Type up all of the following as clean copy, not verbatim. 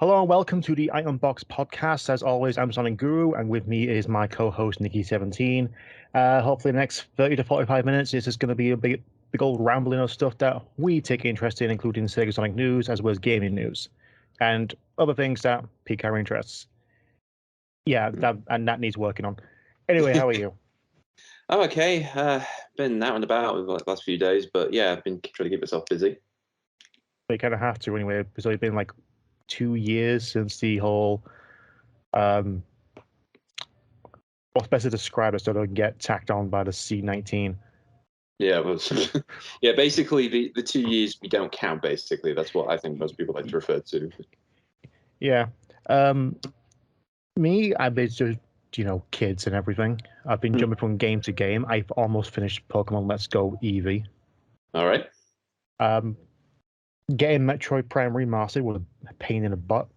Hello and welcome to the Itembox podcast. As always, I'm Sonicguru, and with me is my co-host Nikki17. Hopefully, the next 30 to 45 minutes this is going to be a big old rambling of stuff that we take interest in, including Sega Sonic news as well as gaming news and other things that pique our interests. Yeah, that needs working on. Anyway, how are you? I'm okay. Been out and about over the last few days, but yeah, I've been trying to keep myself busy. We kind of have to anyway, because it's been like 2 years since the whole what's best to describe as sort of get tacked on by the C19. Yeah, it was. Yeah, basically the 2 years we don't count. Basically, that's what I think most people like to refer to. Yeah. Me, I've been just kids and everything. I've been jumping from game to game. I've almost finished Pokemon Let's Go Eevee. All right. Getting Metroid Prime Remastered was a pain in the butt.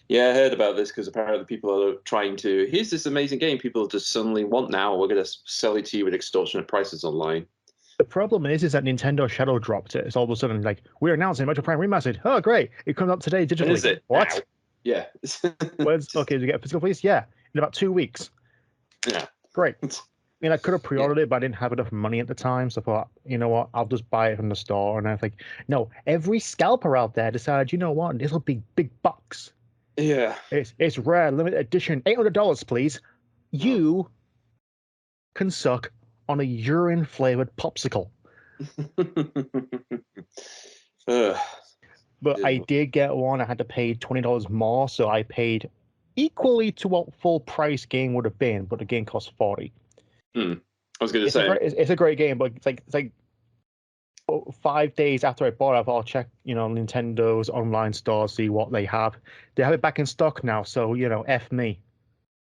Yeah, I heard about this because apparently people are trying to. Here's this amazing game people just suddenly want now. We're going to sell it to you with extortionate prices online. The problem is that Nintendo shadow dropped it. It's all of a sudden like, we're announcing Metroid Prime Remastered. Oh, great! It comes out today digitally. When is it? What? Now. Yeah. Okay, do you get a physical piece? Yeah, in about 2 weeks. Yeah. Great. I mean, I could have pre-ordered it, but I didn't have enough money at the time, so I thought, you know what, I'll just buy it from the store. And I think, no, every scalper out there decided, you know what, this will be big bucks. Yeah. It's rare, limited edition, $800, please. You can suck on a urine-flavored popsicle. But I did get one. I had to pay $20 more, so I paid equally to what full price game would have been, but the game cost $40. I was going to say it's a great game, but it's like 5 days after I bought it, I thought I'll check, Nintendo's online store, see what they have. They have it back in stock now, so F me.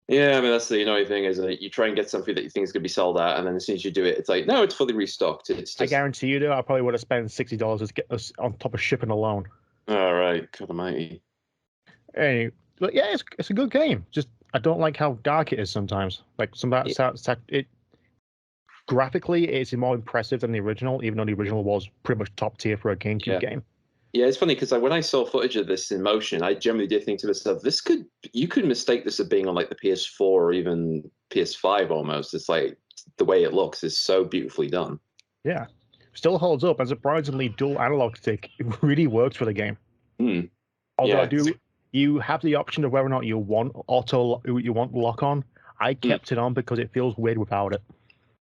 Yeah, I mean that's the annoying thing is that you try and get something that you think is going to be sold out, and then as soon as you do it, it's like, no, it's fully restocked. It's just... I guarantee you, though, I probably would have spent $60 to get us on top of shipping alone. All right, God almighty. Anyway, but yeah, it's a good game. Just I don't like how dark it is sometimes. Like it graphically, it's more impressive than the original, even though the original was pretty much top tier for a GameCube game. Yeah, it's funny because when I saw footage of this in motion, I generally did think to myself, you could mistake this as being on like the PS4 or even PS5 almost. It's like the way it looks is so beautifully done. Yeah, still holds up, and surprisingly, dual analog stick really works for the game. Although you have the option of whether or not you want lock on. I kept it on because it feels weird without it.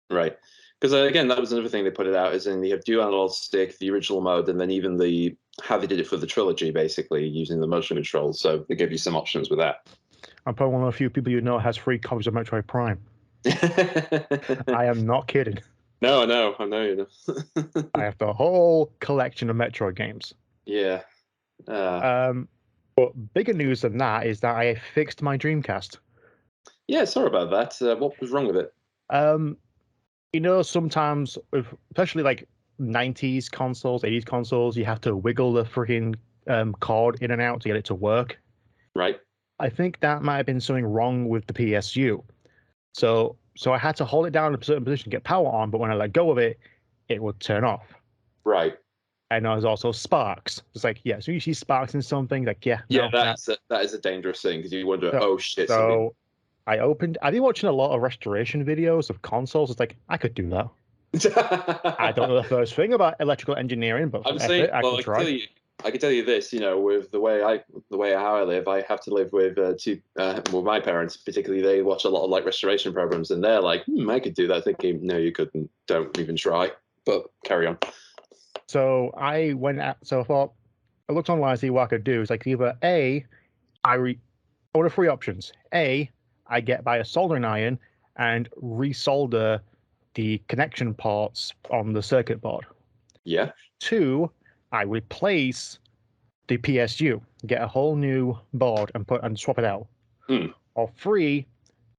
Right. Because again, that was another thing they put it out, is in you have dual analog stick, the original mode, and then even how they did it for the trilogy, basically using the motion controls. So they give you some options with that. I'm probably one of the few people you know has 3 copies of Metroid Prime. I am not kidding. No, I know you know. I have the whole collection of Metroid games. Yeah. But bigger news than that is that I fixed my Dreamcast. Yeah, sorry about that. What was wrong with it? Sometimes, especially like 90s consoles, 80s consoles, you have to wiggle the freaking cord in and out to get it to work. Right. I think that might have been something wrong with the PSU. So I had to hold it down in a certain position, get power on, but when I let go of it, it would turn off. Right. And there's also sparks. It's like, yeah, so you see sparks in something, like, that is a dangerous thing, because you wonder, oh shit. So I've been watching a lot of restoration videos of consoles. It's like, I could do that. I don't know the first thing about electrical engineering, but I'm saying, I can try. I can tell you this, with the way how I live, I have to live with with my parents, particularly. They watch a lot of like restoration programs, and they're like, I could do that. Thinking, no, you couldn't. Don't even try. But carry on. So I went out. So I thought, I looked online to see what I could do. It's like either one of 3 options. I get by a soldering iron and resolder the connection parts on the circuit board. Yeah. 2, I replace the PSU, get a whole new board and swap it out. Or 3,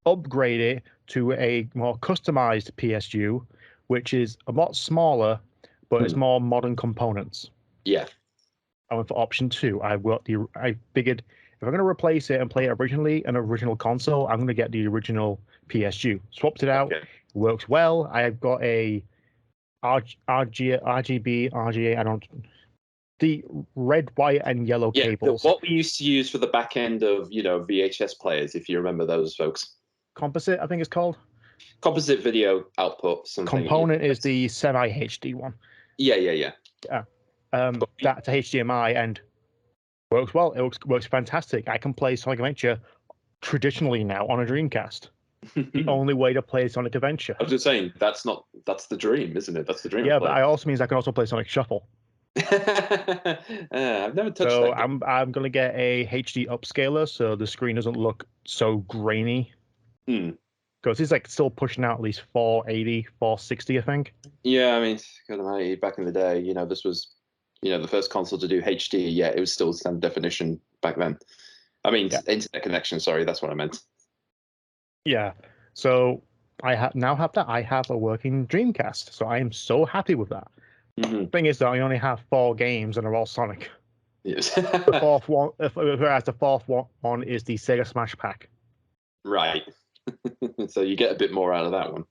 upgrade it to a more customized PSU, which is a lot smaller, but it's more modern components. Yeah. I went for option 2. I figured if I'm going to replace it and play it originally an original console, I'm going to get the original PSU. Swapped it out. Okay. Works well. I've got a RGB, RGA. The red, white, and yellow Yeah, cables. what we used to use for the back end of VHS players, if you remember those folks. Composite, I think it's called. Composite video output, something. Component is the semi HD one. Yeah. Yeah. That's a HDMI and works well. It works fantastic. I can play Sonic Adventure traditionally now on a Dreamcast. The only way to play Sonic Adventure. I was just saying that's the dream, isn't it? That's the dream. Yeah, but it also means I can also play Sonic Shuffle. I've never touched so that game. I'm gonna get a HD upscaler so the screen doesn't look so grainy. Because it's like still pushing out at least 480, 460, I think. Yeah, I mean, God, back in the day, this was, the first console to do HD. Yeah, it was still standard definition back then. I mean, internet connection. Sorry, that's what I meant. Yeah. So I now have that. I have a working Dreamcast, so I am so happy with that. Thing is, though, I only have 4 games and they're all Sonic. Yes. The fourth one, whereas the fourth one is the Sega Smash Pack. Right. So you get a bit more out of that one.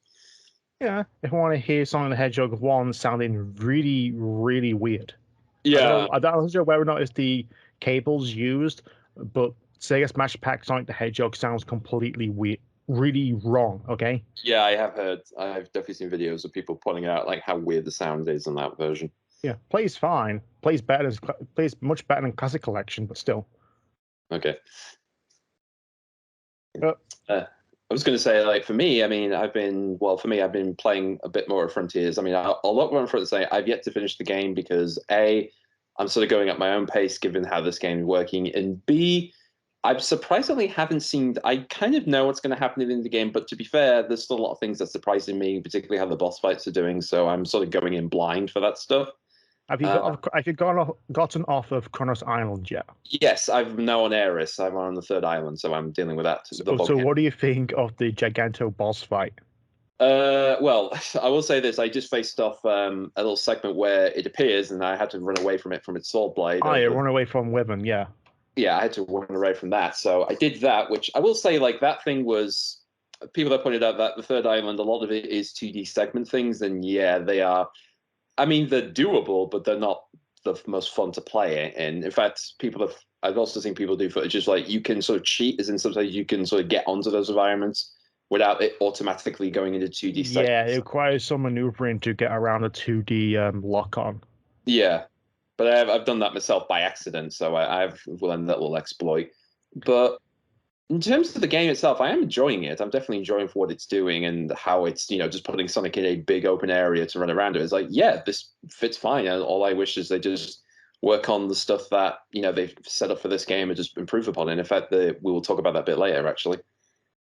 Yeah, if I want to hear Sonic the Hedgehog 1 sounding really, really weird. Yeah. I don't know whether or not it's the cables used, but Sega Smash Pack Sonic the Hedgehog sounds completely weird, really wrong, okay? Yeah, I've definitely seen videos of people pointing out like how weird the sound is in that version. Yeah, plays fine. Plays much better than Classic Collection, but still. Okay. I was going to say, like, for me, I mean, I've been playing a bit more of Frontiers. I mean, I'll not run front and say I've yet to finish the game because A, I'm sort of going at my own pace given how this game is working, and B, I surprisingly haven't seen. I kind of know what's going to happen in the game, but to be fair, there's still a lot of things that surprising me, particularly how the boss fights are doing. So I'm sort of going in blind for that stuff. Have you gotten off of Kronos Island yet? Yes, I'm now on Eris. I'm on the 3rd island, so I'm dealing with that. So what do you think of the Giganto boss fight? Well, I will say this. I just faced off a little segment where it appears, and I had to run away from it from its sword blade. Oh, yeah, run away from Wyvern, yeah. Yeah, I had to run away from that. So I did that, which I will say, like, that thing was... People have pointed out that the 3rd island, a lot of it is 2D segment things, and yeah, they are... I mean, they're doable, but they're not the most fun to play in. In fact, I've also seen people do footage like you can sort of cheat, as in sometimes you can sort of get onto those environments without it automatically going into 2D segments. Yeah, it requires some maneuvering to get around a 2D lock-on. Yeah, but I've done that myself by accident, so I've learned that little exploit. But in terms of the game itself, I am enjoying it. I'm definitely enjoying for what it's doing and how it's, just putting Sonic in a big open area to run around it. It's like, yeah, this fits fine. And all I wish is they just work on the stuff that, they've set up for this game and just improve upon it. And in fact, we will talk about that a bit later, actually.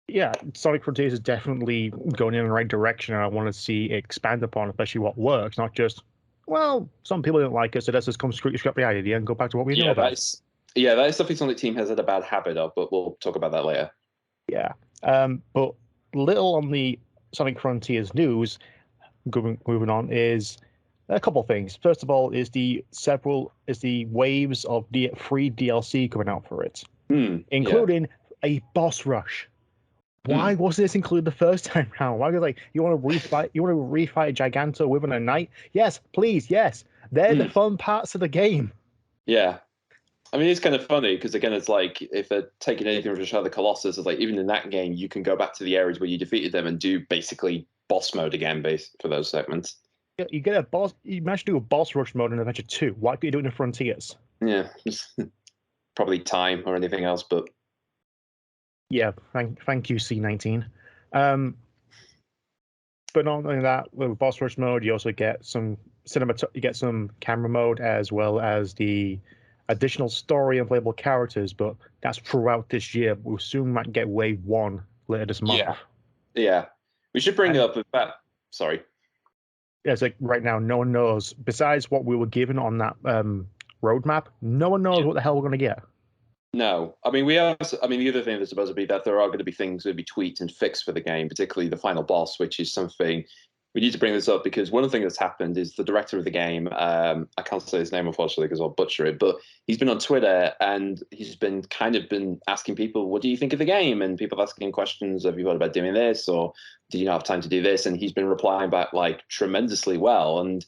Yeah, Sonic Frontiers is definitely going in the right direction, and I want to see it expand upon, especially what works, not just, well, some people don't like it, so let's just come scrap the idea and go back to what we know about. That is something Sonic Team has had a bad habit of, but we'll talk about that later. Yeah, but little on the Sonic Frontiers news, moving on, is a couple things. First of all, is the waves of the free DLC coming out for it, including a boss rush. Why wasn't this included the first time round? Why was you want to refight Giganto Wyvern and Knight? Yes, please, yes. They're the fun parts of the game. Yeah. I mean, it's kind of funny because, again, it's like if they're taking anything from Shadow of the Colossus, it's like even in that game, you can go back to the areas where you defeated them and do basically boss mode again for those segments. Yeah, you get a boss. You managed to do a boss rush mode in Adventure 2. Why could you do it in Frontiers? Yeah, probably time or anything else, but yeah, thank you, C19. But not only that, with boss rush mode, you also get some camera mode as well as the additional story and playable characters, but that's throughout this year. We'll soon might get Wave 1 later this month. Yeah. We should bring up that. Sorry. Yeah, it's like right now, no one knows. Besides what we were given on that roadmap, no one knows what the hell we're going to get. No. I mean, the other thing that's supposed to be that there are going to be things that be tweaked and fixed for the game, particularly the final boss, which is something... We need to bring this up because one of the things that's happened is the director of the game, I can't say his name, unfortunately, because I'll butcher it, but he's been on Twitter and he's been asking people, what do you think of the game? And people asking questions, have you thought about doing this? Or do you not have time to do this? And he's been replying back, like, tremendously well. And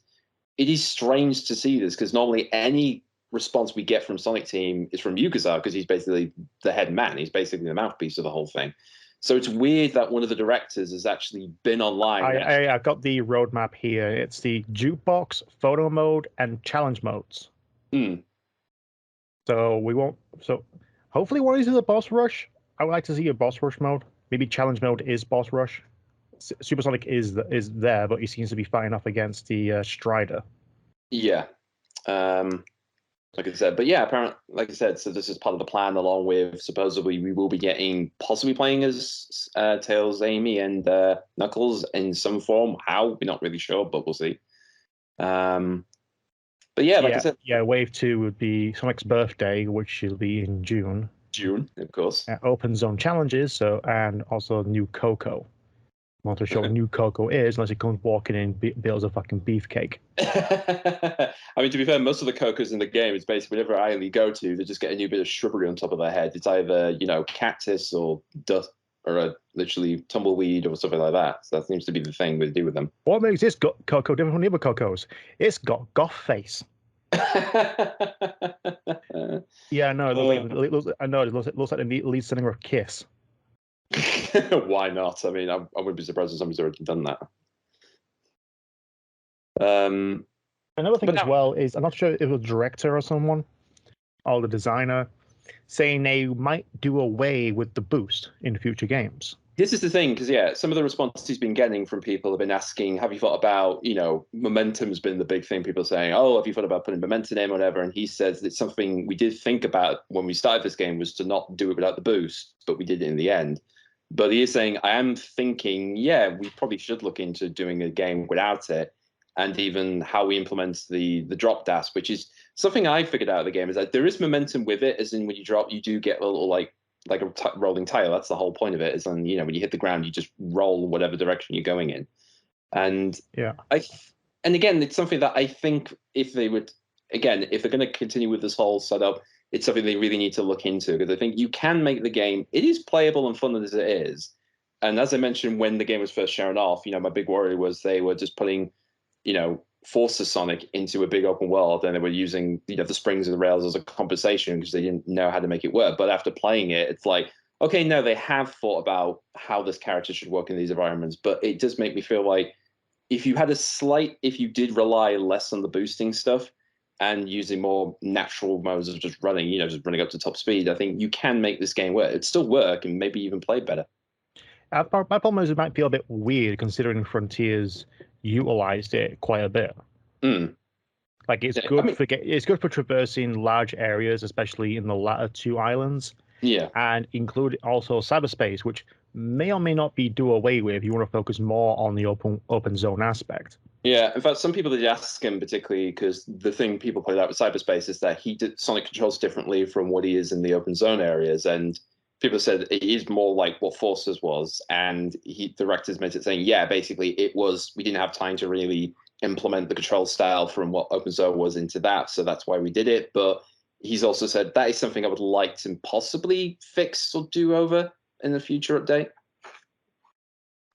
it is strange to see this because normally any response we get from Sonic Team is from Yukaza because he's basically the head man. He's basically the mouthpiece of the whole thing. So it's weird that one of the directors has actually been online. I've got the roadmap here. It's the jukebox, photo mode, and challenge modes. So we won't. So hopefully, one of these is a boss rush. I would like to see a boss rush mode. Maybe challenge mode is boss rush. Supersonic is there, but he seems to be fighting off against the Strider. Yeah. Like I said, but yeah, apparently, like I said, so this is part of the plan, along with supposedly we will be getting possibly playing as Tails, Amy, and Knuckles in some form. How, we're not really sure, but we'll see. But yeah, like I said, Wave 2 would be Sonic's birthday, which will be in June. June, of course. Open zone challenges, and also new Coco. Want to show what new Coco is, unless he comes walking in builds a fucking beefcake. I mean, to be fair, most of the Cocos in the game is basically whatever island you go to, they just get a new bit of shrubbery on top of their head. It's either, cactus or dust or a literally tumbleweed or something like that. So that seems to be the thing they do with them. What makes this Coco different from the other Cocos? It's got goth face. Yeah, I know. It looks like the lead singer of Kiss. Why not? I mean, I wouldn't be surprised if somebody's already done that. Another thing as well is, I'm not sure if it was the director or someone, or the designer, saying they might do away with the boost in future games. This is the thing, because some of the responses he's been getting from people have been asking, have you thought about, momentum's been the big thing. People saying, oh, have you thought about putting momentum in or whatever? And he says it's something we did think about when we started this game, was to not do it without the boost, but we did it in the end. But he is saying, I am thinking, we probably should look into doing a game without it, and even how we implement the drop dash, which is something I figured out of the game, is that there is momentum with it, as in when you drop, you do get a little like a rolling tile. That's the whole point of it, is when you hit the ground, you just roll whatever direction you're going in. And and again, it's something that I think if they're going to continue with this whole setup, it's something they really need to look into, because I think you can make the game, it is playable and fun as it is. And as I mentioned, when the game was first shown off, my big worry was they were just putting, Forces Sonic into a big open world, and they were using, the springs and the rails as a compensation because they didn't know how to make it work. But after playing it, it's like, okay, no, they have thought about how this character should work in these environments. But it does make me feel like if you did rely less on the boosting stuff, and using more natural modes of just running, just running up to top speed, I think you can make this game work. It'd still work and maybe even play better. My problem is it might feel a bit weird considering Frontiers utilized it quite a bit. Like it's good for traversing large areas, especially in the latter two islands. Yeah, and include also cyberspace, which may or may not be do away with if you want to focus more on the open zone aspect. Yeah, in fact, some people did ask him, particularly because the thing people pointed out with cyberspace is that Sonic controls differently from what he is in the open zone areas, and people said it is more like what Forces was, and the directors made it saying, basically we didn't have time to really implement the control style from what open zone was into that, so that's why we did it. But he's also said that is something I would like to possibly fix or do over in the future update.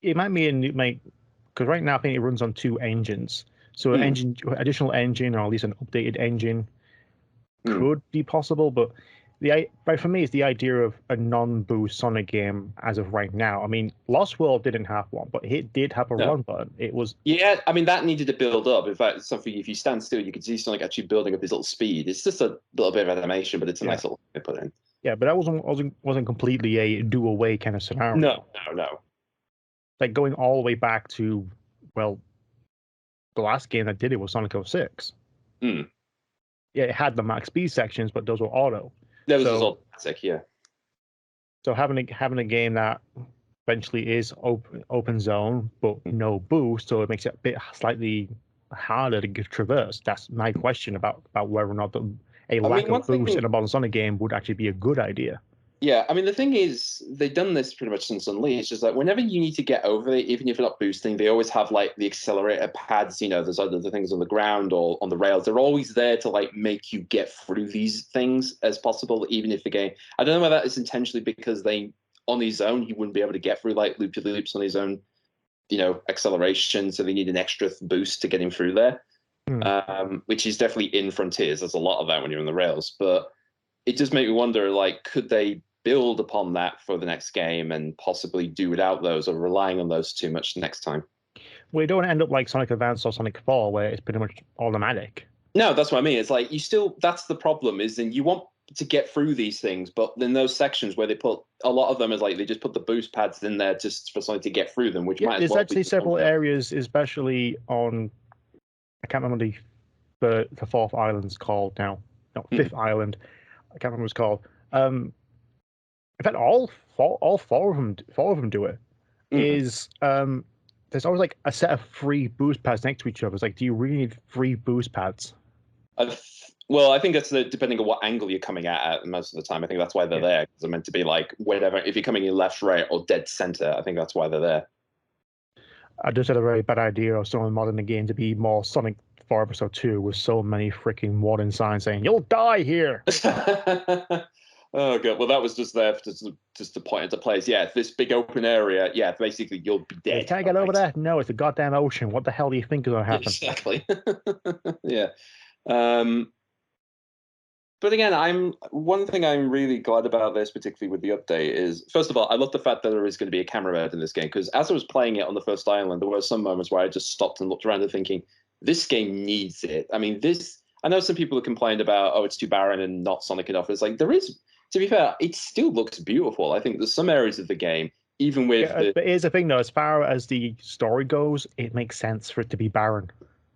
It might be because right now I think it runs on two engines. So an additional engine, or at least an updated engine, could be possible. But for me, it's the idea of a non-boost Sonic game as of right now. I mean, Lost World didn't have one, but it did have a run button. It was I mean, that needed to build up. In fact, it's something, if you stand still, you can see Sonic actually building up his little speed. It's just a little bit of animation, but it's a nice little thing to put in. Yeah, but that wasn't completely a do away kind of scenario. No. Like going all the way back to, well, the last game that did it was Sonic 06. Yeah, it had the max speed sections, but those were auto. That was automatic, yeah. So having a game that eventually is open zone, but no boost, so it makes it a bit slightly harder to traverse. That's my question about whether or not a lack of boost in a modern Sonic game would actually be a good idea. Yeah, I mean, the thing is, they've done this pretty much since Unleashed. It's just like whenever you need to get over it, even if you're not boosting, they always have like the accelerator pads, there's either the things on the ground or on the rails. They're always there to like make you get through these things as possible, even if the game, I don't know whether that is intentionally because on his own, he wouldn't be able to get through like loop-to-loops on his own, acceleration. So they need an extra boost to get him through there. which is definitely in Frontiers. There's a lot of that when you're on the rails, but it does make me wonder, like, could they build upon that for the next game and possibly do without those, or relying on those too much next time? We don't end up like Sonic Advance or Sonic 4, where it's pretty much automatic. No, that's what I mean. It's like you still, that's the problem, is then you want to get through these things, but then those sections where they put a lot of them is like they just put the boost pads in there just for Sonic to get through them, which might as There's well actually be several areas, especially on, I can't remember the fourth island's called now. No, fifth island. I can't remember what it's called. In fact, all four of them do it. Is there's always like a set of free boost pads next to each other. It's like, do you really need free boost pads? Well, I think that's depending on what angle you're coming at most of the time. I think that's why they're there, because they're meant to be like whatever. If you're coming in left, right, or dead center, I think that's why they're there. I just had a very bad idea of someone modding the game to be more Sonic 4 Episode 2 with so many freaking warning signs saying, "You'll die here." Oh god! Well, that was just there just to point into place. Yeah, this big open area. Yeah, basically you'll be dead. Can I get over there? No, it's a goddamn ocean. What the hell do you think is going to happen? Exactly. Yeah. But again, one thing I'm really glad about this, particularly with the update, is first of all, I love the fact that there is going to be a camera mode in this game, because as I was playing it on the first island, there were some moments where I just stopped and looked around and thinking, this game needs it. I mean, I know some people have complained about, oh, it's too barren and not Sonic enough. It's like, there is, to be fair, it still looks beautiful. I think there's some areas of the game, even with but here's the thing though, as far as the story goes, it makes sense for it to be barren.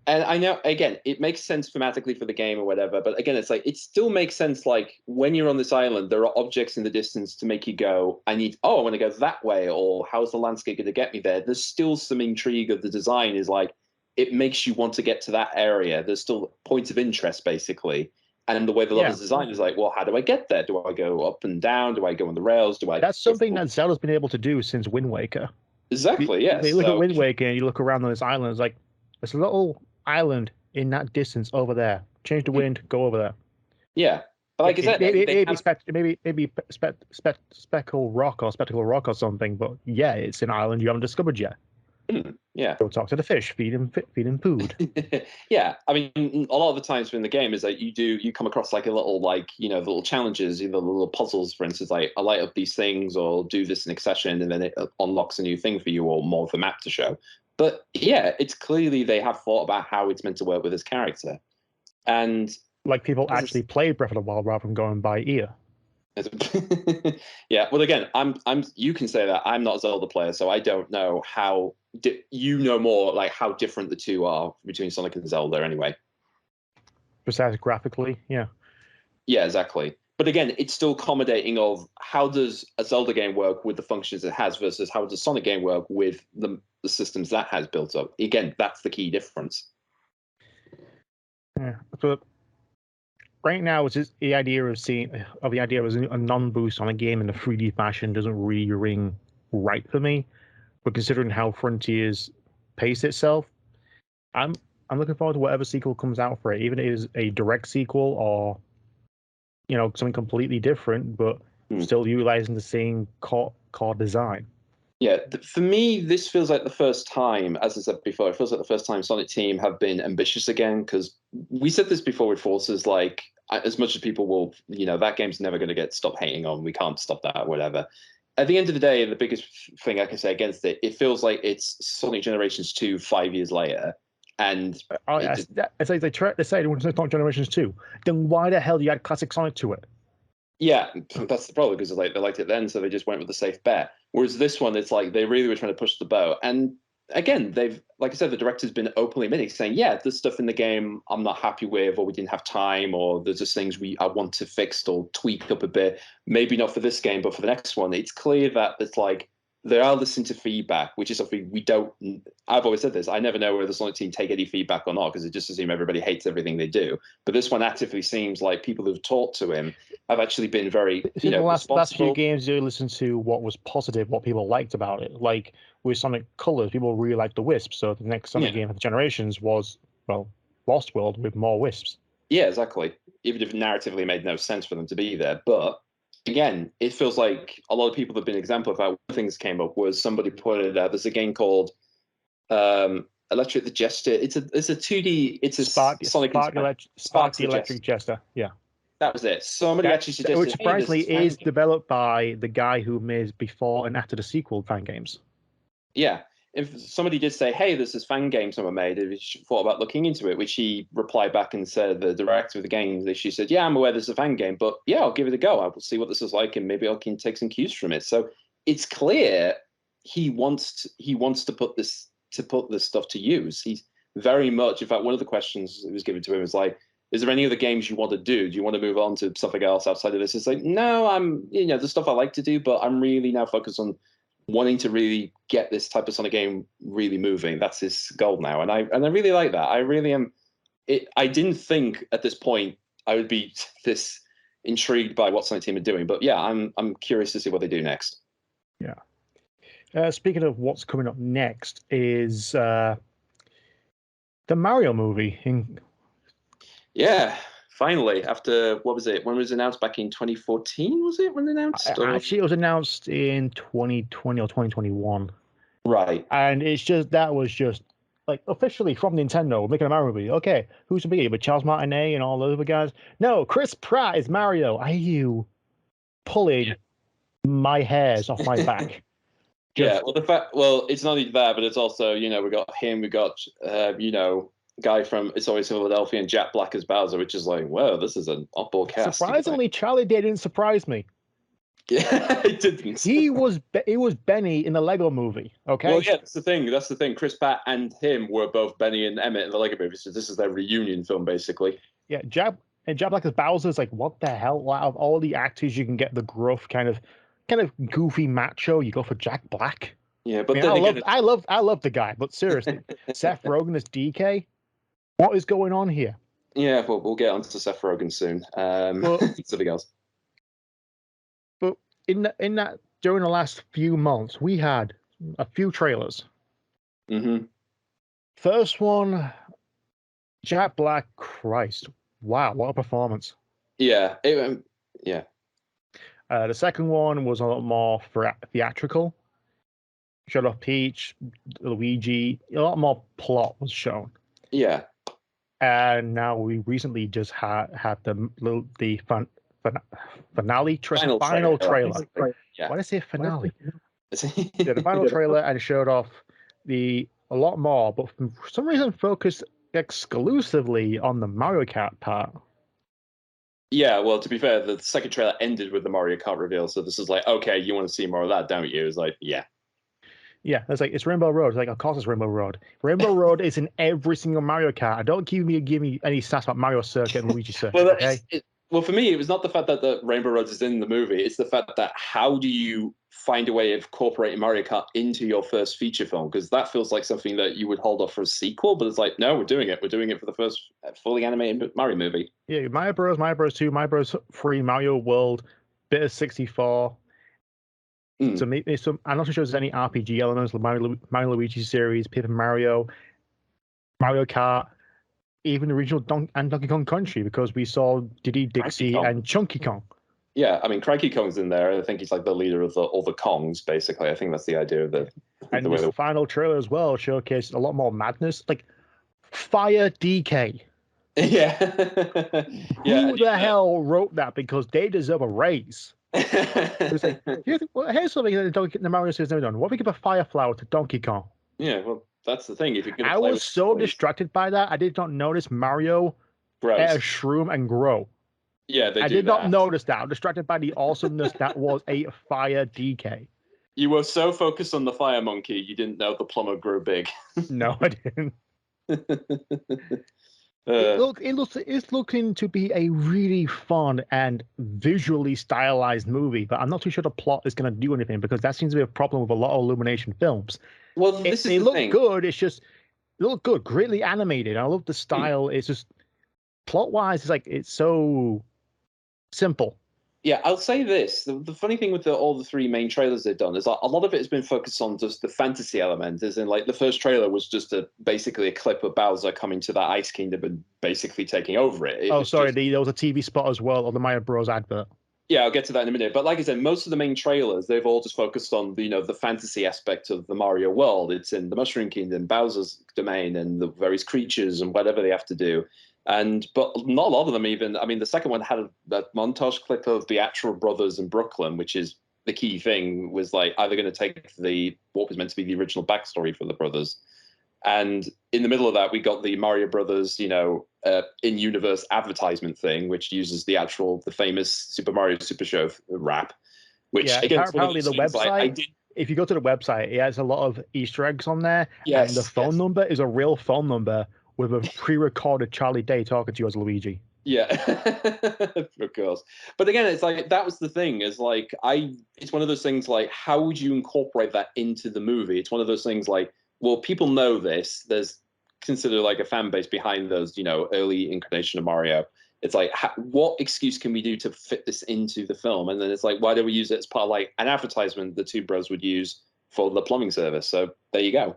And I know, again, it makes sense thematically for the game or whatever, but again, it's like, it still makes sense, like, when you're on this island, there are objects in the distance to make you go, I want to go that way, or how's the landscape going to get me there? There's still some intrigue of the design, is like, it makes you want to get to that area. There's still points of interest, basically. And the way the level's designed is like, well, how do I get there? Do I go up and down? Do I go on the rails? That's something that Zelda's been able to do since Wind Waker. Exactly, yes. You look at Wind Waker and you look around on this island, it's like, there's a little island in that distance over there. Change the wind, go over there. Yeah. But like I said, maybe spectacle rock or something, but yeah, it's an island you haven't discovered yet. Yeah. Go talk to the fish, feed him food. Yeah. I mean, a lot of the times in the game is that you come across like a little, like, the little challenges, the little puzzles, for instance, like I light up these things or do this in accession, and then it unlocks a new thing for you or more of the map to show. But yeah, it's clearly they have thought about how it's meant to work with his character. And like people actually played Breath of the Wild rather than going by ear. Yeah, well, again, you can say that I'm not a Zelda player, so I don't know how you know more, like how different the two are between Sonic and Zelda anyway. Besides graphically, yeah. Yeah, exactly. But again, it's still accommodating of how does a Zelda game work with the functions it has versus how does Sonic game work with the systems that has built up. Again, that's the key difference. Yeah, but right now, it's just the idea of a non-boost on a game in a 3D fashion doesn't really ring right for me. But considering how Frontiers paced itself, I'm looking forward to whatever sequel comes out for it, even if it is a direct sequel or something completely different, but still utilizing the same core design. Yeah, for me, this feels like the first time, as I said before, it feels like the first time Sonic Team have been ambitious again, because we said this before with Forces, like, as much as people will, that game's never going to get stopped hating on, we can't stop that, or whatever. At the end of the day, the biggest thing I can say against it, it feels like it's Sonic Generations 2 5 years later. And it's like they say it's not Generations 2. Then why the hell do you add Classic Sonic to it? Yeah, that's the problem, because they liked it then, so they just went with the safe bet. Whereas this one, it's like they really were trying to push the boat. And again, like I said, the director's been openly admitting, saying, yeah, there's stuff in the game I'm not happy with, or we didn't have time, or there's just things I want to fix or tweak up a bit. Maybe not for this game, but for the next one. It's clear that it's like they are listening to feedback, which is something we don't. I've always said this. I never know whether the Sonic team take any feedback or not, because it just assumes everybody hates everything they do. But this one actively seems like people who've talked to him have actually been very, the last few games, you listen to what was positive, what people liked about it. Like with Sonic Colors, people really liked the Wisps. So the next Sonic game of the Generations was, Lost World with more Wisps. Yeah, exactly. Even if narratively it made no sense for them to be there, but again, it feels like a lot of people have been exemplified. One things came up was somebody pointed out there's a game called Electric the Jester. It's a 2D. It's a Sonic Spark the Electric Jester. Yeah, that was it. Somebody actually suggested. Which surprisingly is developed by the guy who made before and after the sequel fan games. Yeah. If somebody did say, "Hey, there's this fan game someone made," if you thought about looking into it, which he replied back and said, the director of the game, she said, "Yeah, I'm aware there's a fan game, but yeah, I'll give it a go. I will see what this is like, and maybe I can take some cues from it." So it's clear he wants to put this stuff to use. He's very much. In fact, one of the questions that was given to him was like, "Is there any other games you want to do? Do you want to move on to something else outside of this?" It's like, "No, I'm the stuff I like to do, but I'm really now focused on wanting to really get this type of Sonic game really moving." That's his goal now, and I really like that. I really am. I didn't think at this point I would be this intrigued by what Sonic Team are doing, but yeah, I'm curious to see what they do next. Yeah. Speaking of what's coming up next is the Mario movie. Yeah. Finally, after what was it? When it was announced back in 2014? Was it when they announced? Actually, it was announced in 2020 or 2021. Right. And that was just like officially from Nintendo making a Mario movie. Okay, who's the big? But Charles Martinet and all those other guys. No, Chris Pratt is Mario. Are you pulling my hairs off my back? Yeah. Well, it's not even that, but it's also we got him. We got guy from It's Always Philadelphia and Jack Black as Bowser, which is like, whoa, this is an oddball cast. Surprisingly, Charlie Day didn't surprise me. Yeah, it didn't. He was Benny in the Lego movie. Okay. Well, yeah, that's the thing. Chris Pratt and him were both Benny and Emmett in the Lego movie, so this is their reunion film, basically. Yeah, Jack Black as Bowser is like, what the hell? Out of all the actors, you can get the gruff kind of goofy macho. You go for Jack Black. Yeah, but I love the guy, but seriously, Seth Rogen as DK. What is going on here? Yeah, well, we'll get onto Seth Rogen soon. Something else. But in that during the last few months, we had a few trailers. Mm-hmm. First one, Jack Black. Christ, wow, what a performance! Yeah, yeah. The second one was a lot more theatrical. Showed off Peach, Luigi. A lot more plot was shown. Yeah. And now we recently just had the final trailer. Yeah. Why did I say finale? Yeah, the final trailer, and it showed off a lot more, but for some reason focused exclusively on the Mario Kart part. Yeah, well, to be fair, the second trailer ended with the Mario Kart reveal, so this is like, okay, you want to see more of that, don't you? It's like, yeah. Yeah, it's like, it's Rainbow Road. It's like, of course it's Rainbow Road. Rainbow Road is in every single Mario Kart. And don't give me any stats about Mario Circuit and Luigi Circuit, okay? Well, for me, it was not the fact that the Rainbow Road is in the movie. It's the fact that how do you find a way of incorporating Mario Kart into your first feature film? Because that feels like something that you would hold off for a sequel, but it's like, no, we're doing it. We're doing it for the first fully animated Mario movie. Yeah, Mario Bros, Mario Bros 2, Mario Bros 3, Mario World, bit of 64. So maybe I'm not sure there's any RPG elements, like Mario Luigi series, Paper Mario, Mario Kart, even the original Donkey Kong Country, because we saw Diddy Dixie and Chunky Kong. Yeah, I mean, Cranky Kong's in there. I think he's like the leader of all the Kongs, basically. I think that's the idea of And the final trailer as well showcased a lot more madness, like Fire DK. Yeah. Who the hell wrote that? Because they deserve a raise. It was like, here's something that the Mario series never done. What if we give a fire flower to Donkey Kong? Yeah, well, that's the thing. If you're I was so distracted by that, I did not notice Mario ate a shroom and grow. Yeah, I did not notice that. I was distracted by the awesomeness that was a fire DK. You were so focused on the fire monkey, you didn't know the plumber grew big. No, I didn't. It's looking to be a really fun and visually stylized movie, but I'm not too sure the plot is going to do anything, because that seems to be a problem with a lot of Illumination films. Well, they look good. It's just they look good, greatly animated. I love the style. It's just plot-wise, it's so simple. Yeah, I'll say this. The funny thing with all the three main trailers they've done is a lot of it has been focused on just the fantasy element. As in, like, the first trailer was just basically a clip of Bowser coming to that Ice Kingdom and basically taking over it. There was a TV spot as well, or the Mario Bros advert. Yeah, I'll get to that in a minute. But like I said, most of the main trailers, they've all just focused on the fantasy aspect of the Mario world. It's in the Mushroom Kingdom, Bowser's domain, and the various creatures and whatever they have to do. But not a lot of them even. I mean, the second one had a montage clip of the actual brothers in Brooklyn, which is the key thing. Was like, are they going to take what was meant to be the original backstory for the brothers? And in the middle of that, we got the Mario Brothers, in-universe advertisement thing, which uses the famous Super Mario Super Show rap. Which again, apparently the website. If you go to the website, it has a lot of Easter eggs on there, and the phone number is a real phone number with a pre-recorded Charlie Day talking to you as Luigi. Yeah, of course. But again, it's like that was the thing. It's like it's one of those things. Like, how would you incorporate that into the movie? It's one of those things like, well, people know this. There's considered like a fan base behind those, early incarnation of Mario. It's like, what excuse can we do to fit this into the film? And then it's like, why don't we use it as part of like an advertisement the two bros would use for the plumbing service? So there you go.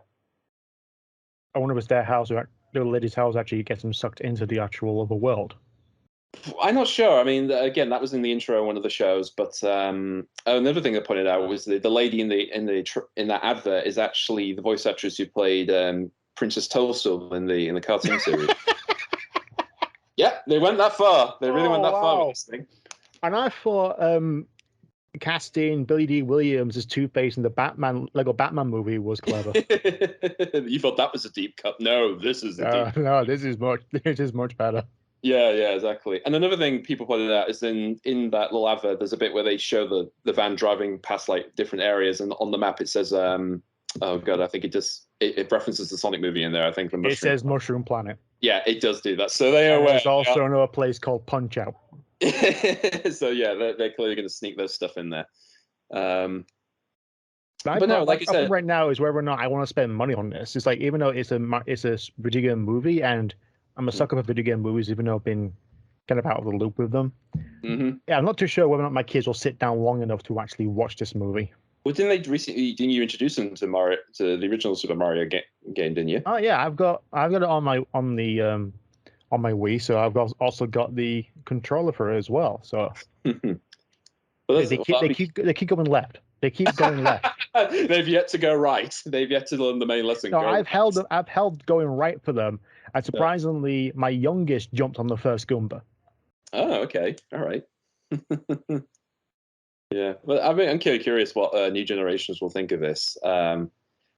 I wonder if it's their house or the lady's house actually gets them sucked into the actual other world. I'm not sure. I mean, again, that was in the intro of one of the shows. But another thing I pointed out was the lady in that advert is actually the voice actress who played Princess Toadstool in the cartoon series. Yeah, they went that far. They really went that far with this thing. And I thought casting Billy D. Williams as Two-Face in the Lego Batman movie was clever. You thought that was a deep cut? No, this is a deep. No, this is much better. Yeah, exactly. And another thing people pointed out is in that little advert, there's a bit where they show the van driving past like different areas, and on the map it says, oh god, I think it references the Sonic movie in there. I think it says Mushroom Planet. Yeah, it does do that. So they are aware. There's also another place called Punch Out. So yeah, they're clearly going to sneak those stuff in there. But no, like I said, right now is whether or not I want to spend money on this. It's like, even though it's a video game movie, and I'm a sucker for video game movies, even though I've been kind of out of the loop with them. Mm-hmm. Yeah, I'm not too sure whether or not my kids will sit down long enough to actually watch this movie. Well, didn't you introduce them to the original Super Mario game, didn't you? Oh yeah, I've got it on my Wii, so I've also got the controller for it as well. So they keep going left. They keep going left. They've yet to go right. They've yet to learn the main lesson. No, I've held going right for them, and surprisingly, my youngest jumped on the first Goomba. Oh, okay, all right. Yeah, well, I'm curious what new generations will think of this. But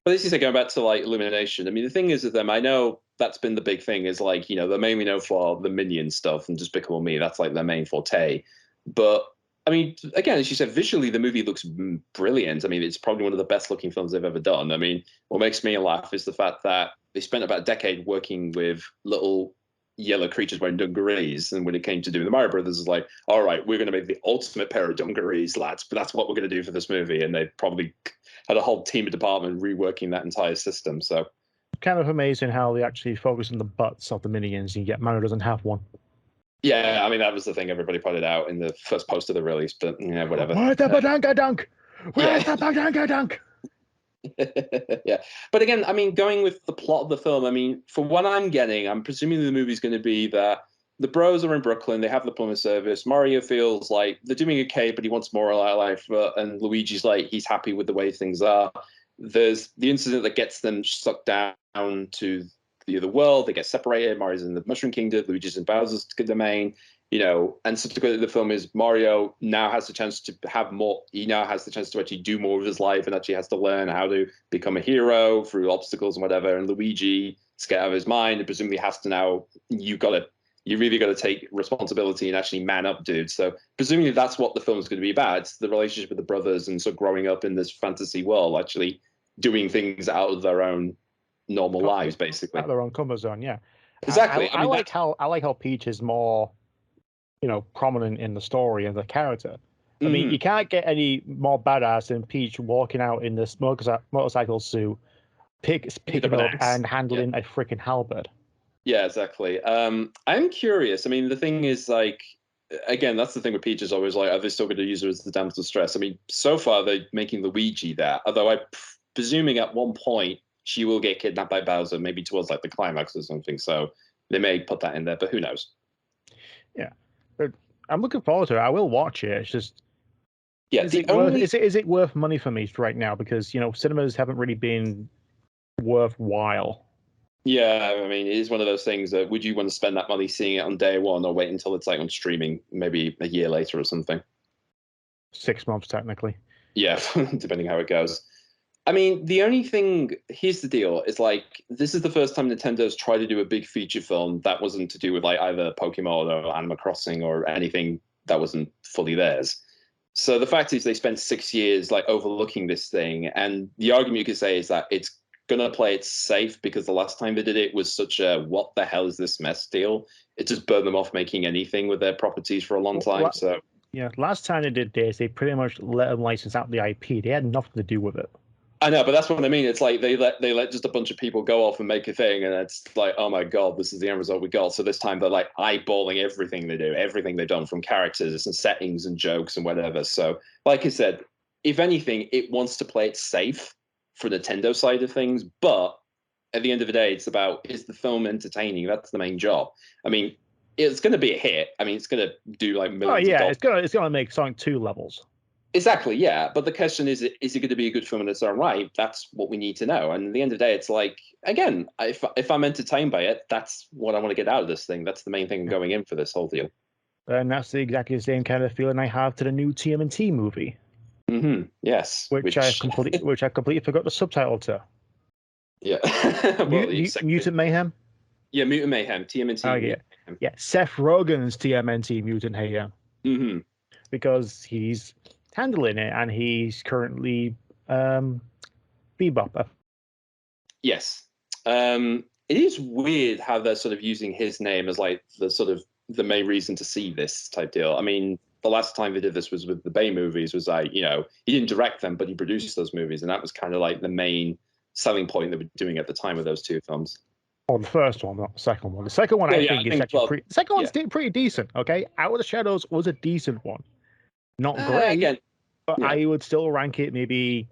as you say, going back to like Illumination, I mean, the thing is with them, I know that's been the big thing. Is like, they're mainly known for the Minion stuff and Despicable Me. That's like their main forte. But I mean, again, as you said, visually the movie looks brilliant. I mean, it's probably one of the best looking films they've ever done. I mean, what makes me laugh is the fact that they spent about a decade working with little yellow creatures wearing dungarees, and when it came to doing the Mario Brothers, it's like, all right, we're going to make the ultimate pair of dungarees, lads, but that's what we're going to do for this movie. And they probably had a whole team of department reworking that entire system. So kind of amazing how they actually focus on the butts of the minions, and yet Mario doesn't have one. Yeah, I mean, that was the thing everybody pointed out in the first post of the release, but whatever. Where's the badanga dunk? Where's the badanga dunk? Yeah, but again, I mean, going with the plot of the film, I mean, for what I'm getting, I'm presuming the movie's going to be that the bros are in Brooklyn, they have the plumber service. Mario feels like they're doing okay, but he wants more out of life, and Luigi's like, he's happy with the way things are. There's the incident that gets them sucked down to the other world. They get separated. Mario's in the Mushroom Kingdom, Luigi's in Bowser's domain. And subsequently the film is Mario now has the chance to have more. He now has the chance to actually do more of his life and actually has to learn how to become a hero through obstacles and whatever. And Luigi is get out of his mind and presumably has to now, you really got to take responsibility and actually man up, dude. So presumably that's what the film is going to be about. It's the relationship with the brothers and sort of growing up in this fantasy world, actually doing things out of their own normal lives, basically. Out of their own comfort zone, yeah. Exactly. I like how Peach is more, prominent in the story and the character. I mean, you can't get any more badass than Peach walking out in this motorcycle suit, picking up and handling a freaking halberd. Yeah, exactly. I'm curious. I mean, the thing is, like, again, that's the thing with Peach is always like, are they still going to use her as the damsel stress? I mean, so far they're making Luigi that, although I'm presuming at one point she will get kidnapped by Bowser, maybe towards like the climax or something. So they may put that in there, but who knows? Yeah. But I'm looking forward to it. I will watch it. It's just, Yeah, is it worth money for me right now? Because cinemas haven't really been worthwhile. Yeah, I mean, it is one of those things that would you want to spend that money seeing it on day one, or wait until it's like on streaming, maybe a year later or something? 6 months technically. Yeah, depending how it goes. I mean, the only thing, here's the deal, is like, this is the first time Nintendo's tried to do a big feature film that wasn't to do with like either Pokemon or Animal Crossing or anything that wasn't fully theirs. So the fact is they spent 6 years like overlooking this thing, and the argument you could say is that it's gonna play it safe because the last time they did it was such a what the hell is this mess deal. It just burned them off making anything with their properties for a long time. So yeah, last time they did this, they pretty much let them license out the IP. They had nothing to do with it. I know, but that's what I mean. It's like they let just a bunch of people go off and make a thing, and it's like, oh my god, this is the end result we got. So this time they're like eyeballing everything they do, everything they've done, from characters and settings and jokes and whatever. So, like I said, if anything, it wants to play it safe for Nintendo side of things, but at the end of the day, it's about, is the film entertaining? That's the main job. I mean, it's going to be a hit. I mean, it's going to do like millions. Oh yeah, of dollars. it's gonna make Sonic 2 levels. Exactly, yeah. But the question is it going to be a good film in its own right? That's what we need to know. And at the end of the day, it's like, again, if I'm entertained by it, that's what I want to get out of this thing. That's the main thing going in for this whole deal. And that's exactly the same kind of feeling I have to the new TMNT movie. Mm-hmm. Yes. Which I completely forgot the subtitle to. Yeah. Well, Mutant Mayhem? Yeah, Mutant Mayhem. TMNT. Oh, yeah. Yeah, Seth Rogen's TMNT Mutant Mayhem. Mm-hmm. Because he's handling it, and he's currently Bebopper. Yes. It is weird how they're sort of using his name as like the sort of the main reason to see this type deal. I mean, the last time they did this was with the Bay movies, was like, he didn't direct them, but he produced those movies, and that was kind of like the main selling point they were doing at the time of those two films. Oh, the first one, not the second one. The second one, I think is actually the second one's pretty decent. Okay, Out of the Shadows was a decent one, not great, again, but I would still rank it maybe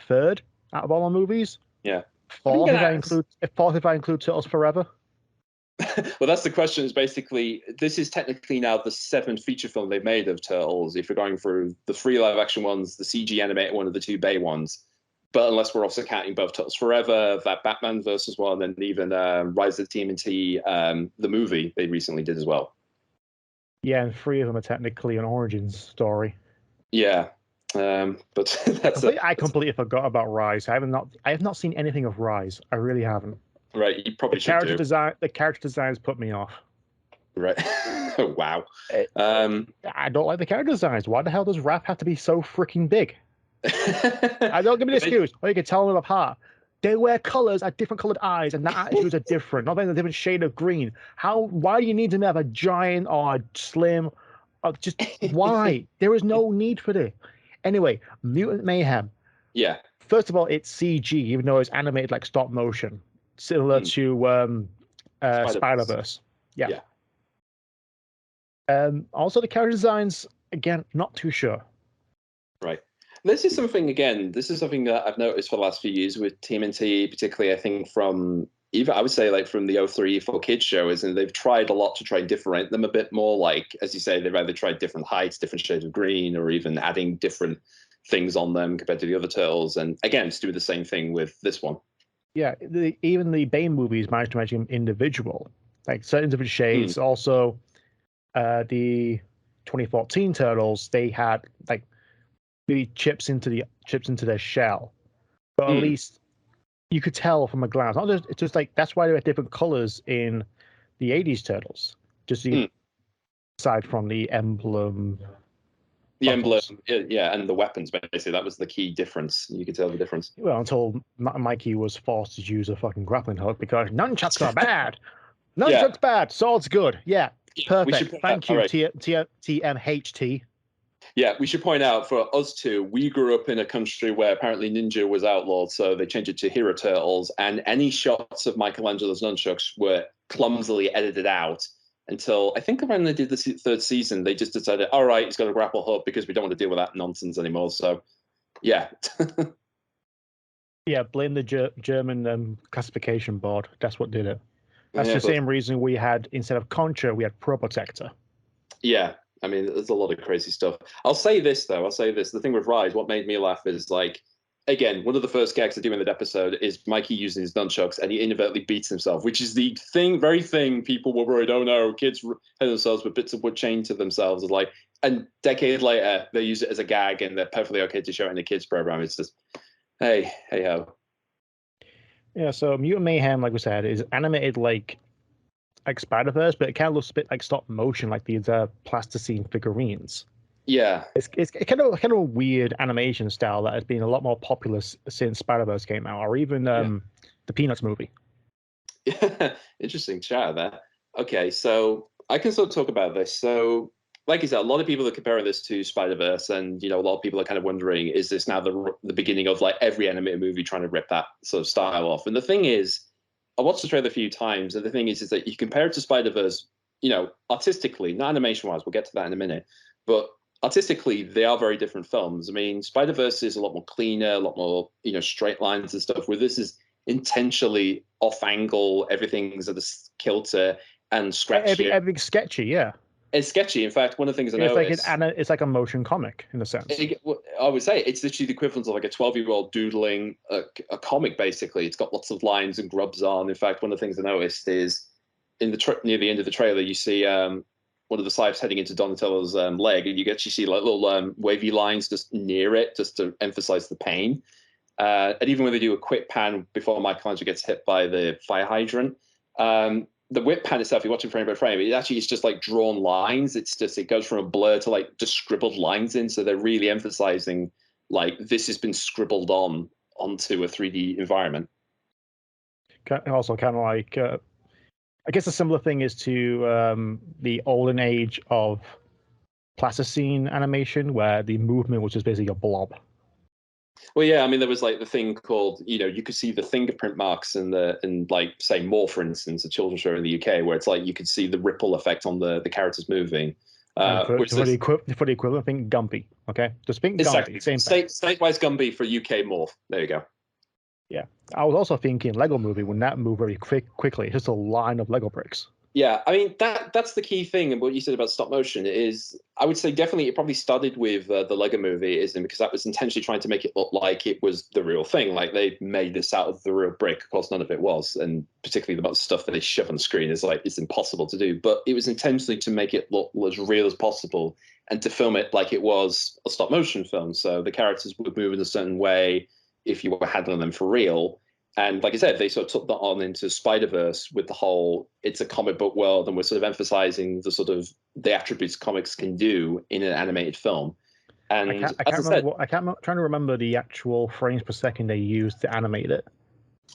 third out of all the movies. Yeah, fourth if I include Turtles Forever. Well, that's the question. Is basically, this is technically now the 7th feature film they've made of Turtles. If you're going through the 3 live action ones, the CG animated one, of the 2 Bay ones. But unless we're also counting both Turtles Forever, that Batman versus one, and even Rise of the TMNT, the movie they recently did as well. Yeah, and 3 of them are technically an origins story. Yeah, but I completely forgot about Rise. I have not seen anything of Rise. I really haven't. Right, you probably should do. The character designs put me off. Right. Wow. I don't like the character designs. Why the hell does Raph have to be so freaking big? I don't give me an excuse. Or you can tell them apart. They wear colors, at different colored eyes, and their attitudes are different. Not even a different shade of green. Why do you need to have a giant or a slim? Or just why? There is no need for this. Anyway, Mutant Mayhem. Yeah. First of all, it's CG, even though it's animated like stop motion, similar to Spider-Verse. Yeah. Also, the character designs, again, not too sure. Right. This is something that I've noticed for the last few years with TMNT, particularly, I think, from even, I would say, like from the 03 for kids shows, and they've tried a lot to try and differentiate them a bit more. Like, as you say, they've either tried different heights, different shades of green, or even adding different things on them compared to the other Turtles. And again, to do the same thing with this one. Yeah, even the Bane movies managed to make them individual, like certain different shades. Also, the 2014 Turtles, they had like maybe chips into their shell, but at least you could tell from a glance. It's just like that's why they had different colors in the 80s Turtles. Just aside from the emblem. The emblem, yeah, and the weapons, basically. That was the key difference. You could tell the difference. Well, until Mikey was forced to use a fucking grappling hook because nunchucks are bad. Nunchucks bad, sword's good. Yeah, perfect. Thank you, TMHT. Yeah, we should point out for us two, we grew up in a country where apparently ninja was outlawed, so they changed it to Hero Turtles, and any shots of Michelangelo's nunchucks were clumsily edited out. Until I think when they did the 3rd season, they just decided, all right, he's got a grapple hook because we don't want to deal with that nonsense anymore. So, yeah. Yeah, blame the German classification board. That's what did it. That's the same reason we had, instead of Contra, we had Pro Protector. Yeah, I mean, there's a lot of crazy stuff. I'll say this though. The thing with Rise, what made me laugh is like, again, one of the first gags I do in that episode is Mikey using his nunchucks and he inadvertently beats himself, which is the very thing people were worried. Oh no, kids hit themselves with bits of wood chained to themselves. It's like, and decade later, they use it as a gag and they're perfectly okay to show it in a kids program. It's just, hey ho. Yeah, so Mutant Mayhem, like we said, is animated like Spider-Verse, but it kind of looks a bit like stop motion, like these plasticine figurines. Yeah, it's kind of a weird animation style that has been a lot more popular since Spider-Verse came out, or even the Peanuts movie. Yeah, interesting chat there. Okay, so I can sort of talk about this. So, like you said, a lot of people are comparing this to Spider-Verse, and a lot of people are kind of wondering, is this now the beginning of like every animated movie trying to rip that sort of style off? And the thing is, I watched the trailer a few times, and the thing is that you compare it to Spider-Verse, artistically, not animation-wise, we'll get to that in a minute, but artistically, they are very different films. I mean, Spider-Verse is a lot more cleaner, a lot more, straight lines and stuff, where this is intentionally off-angle, everything's at a kilter and scratchy. Everything's sketchy, yeah. It's sketchy. In fact, one of the things I know it's like a motion comic in a sense. I would say it's literally the equivalent of like a 12-year-old doodling a comic. Basically, it's got lots of lines and grubs on. In fact, one of the things I noticed is in near the end of the trailer, you see one of the slides heading into Donatello's leg, and you actually see like little wavy lines just near it, just to emphasize the pain. And even when they do a quick pan before Michelangelo gets hit by the fire hydrant. The whip pan itself, you watch it frame by frame, it actually is just like drawn lines. It goes from a blur to like just scribbled lines in. So they're really emphasizing like this has been scribbled onto a 3D environment. Also kind of like, I guess a similar thing is to the olden age of plasticine animation, where the movement was just basically a blob. Well, yeah, I mean, there was like the thing called, you could see the fingerprint marks in like, say, More, for instance, a children's show in the UK, where it's like you could see the ripple effect on the characters moving. For the equivalent, think Gumby, okay? Just think exactly. Gumby, same thing. State-wise Gumby for UK Morph. There you go. Yeah. I was also thinking Lego Movie, when that moved very quickly, it's just a line of Lego bricks. Yeah, I mean, that's the key thing. And what you said about stop motion is, I would say definitely it probably started with the Lego Movie, because that was intentionally trying to make it look like it was the real thing. Like they made this out of the real brick. Of course, none of it was. And particularly the stuff that they shove on the screen is like, it's impossible to do. But it was intentionally to make it look as real as possible and to film it like it was a stop motion film. So the characters would move in a certain way if you were handling them for real. And like I said, they sort of took that on into Spider-Verse with the whole, it's a comic book world, and we're sort of emphasizing the attributes comics can do in an animated film. And I'm trying to remember the actual frames per second they used to animate it.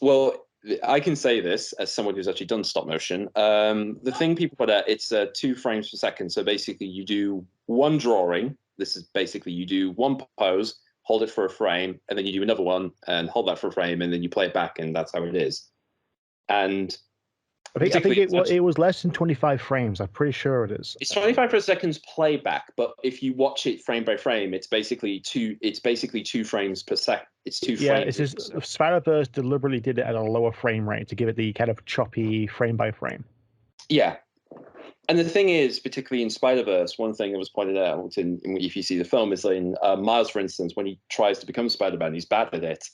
Well, I can say this as someone who's actually done stop motion. The thing people put out, it's 2 frames per second. So basically you do one drawing. This is basically you do one pose, hold it for a frame, and then you do another one and hold that for a frame, and then you play it back, and that's how it is. And I think it was less than 25 frames. I'm pretty sure it is. It's 25 seconds playback, but if you watch it frame by frame, it's basically 2 frames per second. It's 2 frames. Yeah, it's just Spider-Verse deliberately did it at a lower frame rate to give it the kind of choppy frame by frame. Yeah. And the thing is, particularly in Spider-Verse, one thing that was pointed out, if you see the film, is in Miles, for instance, when he tries to become Spider-Man, he's bad at it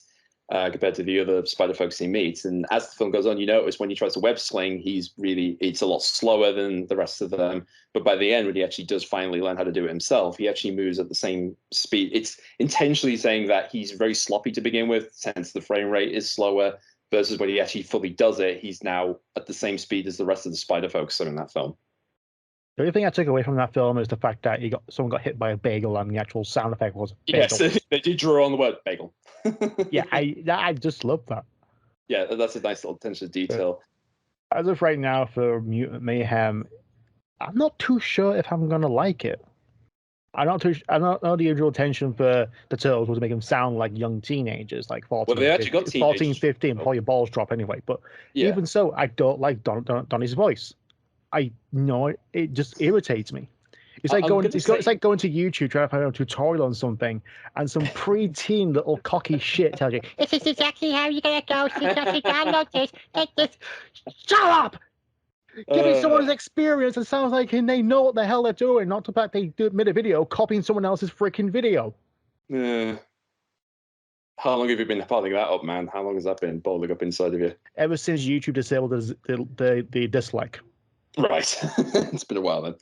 compared to the other Spider-Folks he meets. And as the film goes on, you notice when he tries to web sling, it's a lot slower than the rest of them. But by the end, when he actually does finally learn how to do it himself, he actually moves at the same speed. It's intentionally saying that he's very sloppy to begin with, since the frame rate is slower, versus when he actually fully does it, he's now at the same speed as the rest of the Spider-Folks in that film. The only thing I took away from that film is the fact that someone got hit by a bagel, and the actual sound effect was bagel. Yes, they did draw on the word bagel. Yeah, I just love that. Yeah, that's a nice little attention to detail. As of right now, for Mutant Mayhem, I'm not too sure if I'm gonna like it. I don't know the usual attention for the Turtles was to make them sound like young teenagers, like 14. Well, they actually got 14, 15, before your balls drop anyway. But even so, I don't like Donnie's voice. I know it just irritates me. It's like going to YouTube trying to find a tutorial on something, and some pre-teen little cocky shit tells you this is exactly how you're gonna go. Download this. Shut up! Give me someone's experience. It sounds like they know what the hell they're doing, not the fact they made a video copying someone else's freaking video. How long have you been piling that up, man? How long has that been boiling up inside of you? Ever since YouTube disabled the dislike. Right. It's been a while then.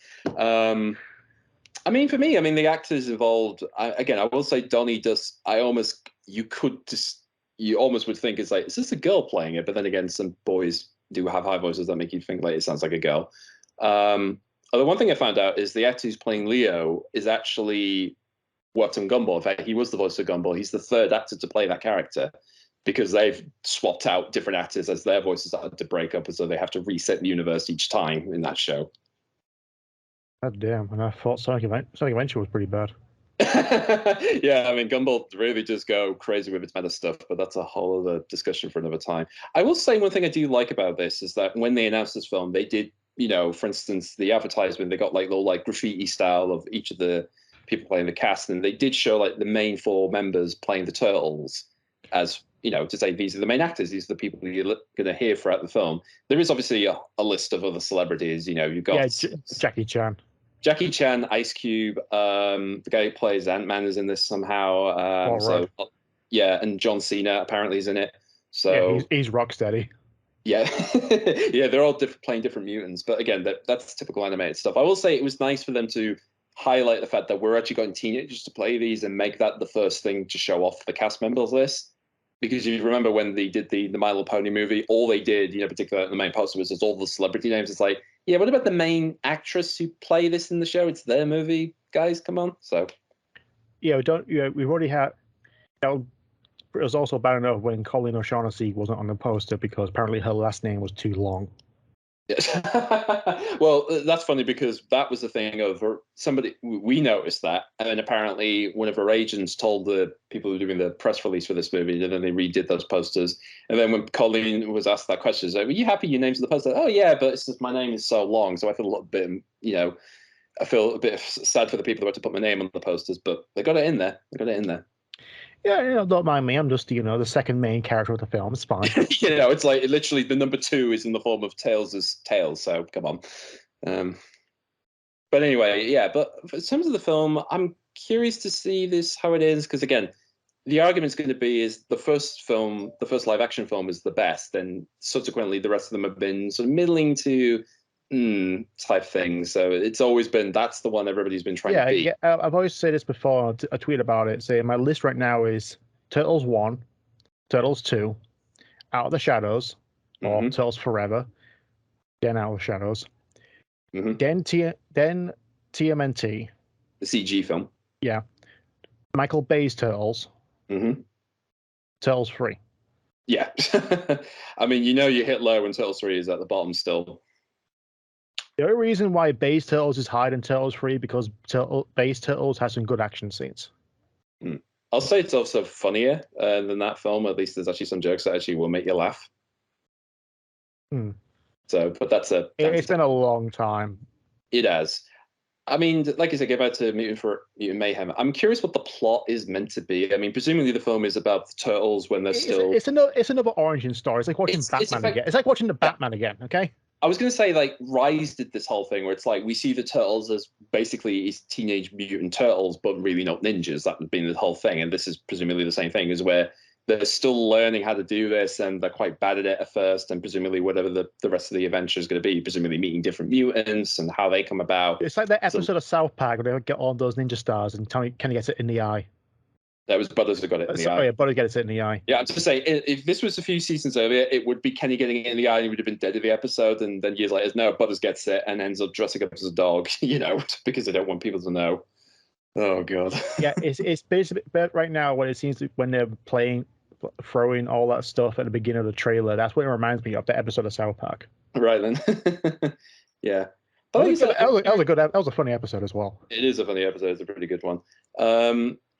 I mean, for me, I mean, the actors involved, again, I will say Donnie does, you almost would think it's like, is this a girl playing it? But then again, some boys do have high voices that make you think like it sounds like a girl. Although one thing I found out is the actor who's playing Leo is actually worked on Gumball. In fact, he was the voice of Gumball. He's the third actor to play that character because they've swapped out different actors as their voices started to break up, and so they have to reset the universe each time in that show. God damn! And I thought Sonic Adventure was pretty bad. Yeah, I mean, Gumball really does go crazy with its meta stuff, but that's a whole other discussion for another time. I will say one thing I do like about this is that when they announced this film, they did, for instance, the advertisement, they got like little like graffiti style of each of the people playing the cast, and they did show like the main four members playing the Turtles as, to say these are the main actors, these are the people you're going to hear throughout the film. There is obviously a list of other celebrities, you've got Jackie Chan. Jackie Chan, Ice Cube, the guy who plays Ant-Man is in this somehow. Yeah, and John Cena apparently is in it. So yeah, he's Rocksteady. Yeah, yeah, they're all playing different mutants. But again, that's typical animated stuff. I will say it was nice for them to highlight the fact that we're actually going teenagers to play these and make that the first thing to show off the cast members list. Because you remember when they did the My Little Pony movie, all they did, particularly the main poster was all the celebrity names. It's like, yeah, what about the main actress who play this in the show? It's their movie, guys. Come on. So, yeah, we've already had. It was also bad enough when Colleen O'Shaughnessy wasn't on the poster because apparently her last name was too long. Yes. Well, that's funny because that was the thing of somebody, we noticed that. And then apparently one of her agents told the people who were doing the press release for this movie, and then they redid those posters. And then when Colleen was asked that question, like, were you happy your name's on the poster? Oh, yeah, but it's just my name is so long. So I feel a little bit, I feel a bit sad for the people who had to put my name on the posters, but they got it in there. Yeah, don't mind me. I'm just, the second main character of the film. It's fine. It's like literally the number 2 is in the form of Tails' Tails. So come on. But anyway, yeah. But in terms of the film, I'm curious to see how it is, because again, the argument's going to be is the first live action film is the best, and subsequently the rest of them have been sort of middling to type things. So it's always been that's the one everybody's been trying to beat. Yeah, I've always said this before. I tweet about it. Say my list right now is Turtles 1, Turtles 2, Out of the Shadows, or Turtles Forever, then Out of the Shadows, then TMNT, the CG film. Yeah, Michael Bay's Turtles, Turtles 3. Yeah, I mean, you hit low when Turtles 3 is at the bottom still. The only reason why Bay's Turtles is higher than Turtles 3 because Bay's Turtles has some good action scenes. I'll say it's also funnier than that film. At least there's actually some jokes that actually will make you laugh. So, but that's it's been a long time. It has. I mean, like I said, get back to Mutant Mayhem. I'm curious what the plot is meant to be. I mean, presumably the film is about the Turtles when they're still. It's another origin story. It's like watching Batman again. It's like watching the Batman again. Okay. I was going to say, like, Rise did this whole thing where it's like we see the Turtles as basically teenage mutant turtles, but really not ninjas. That would be the whole thing. And this is presumably the same thing, is where they're still learning how to do this and they're quite bad at it at first. And presumably whatever the rest of the adventure is going to be, presumably meeting different mutants and how they come about. It's like that episode of South Park where they get all those ninja stars and Tony kind of gets it in the eye. That was Butters who got it in the eye. Yeah, Butters gets it in the eye. Yeah, I'm just saying, if this was a few seasons earlier, it would be Kenny getting it in the eye and he would have been dead in the episode. And then years later, no, Butters gets it and ends up dressing up as a dog, because they don't want people to know. Oh, God. Yeah, it's basically right now what it seems to when they're throwing all that stuff at the beginning of the trailer. That's what it reminds me of, the episode of South Park. Right, then. Yeah. But that was a funny episode as well. It is a funny episode. It's a pretty good one.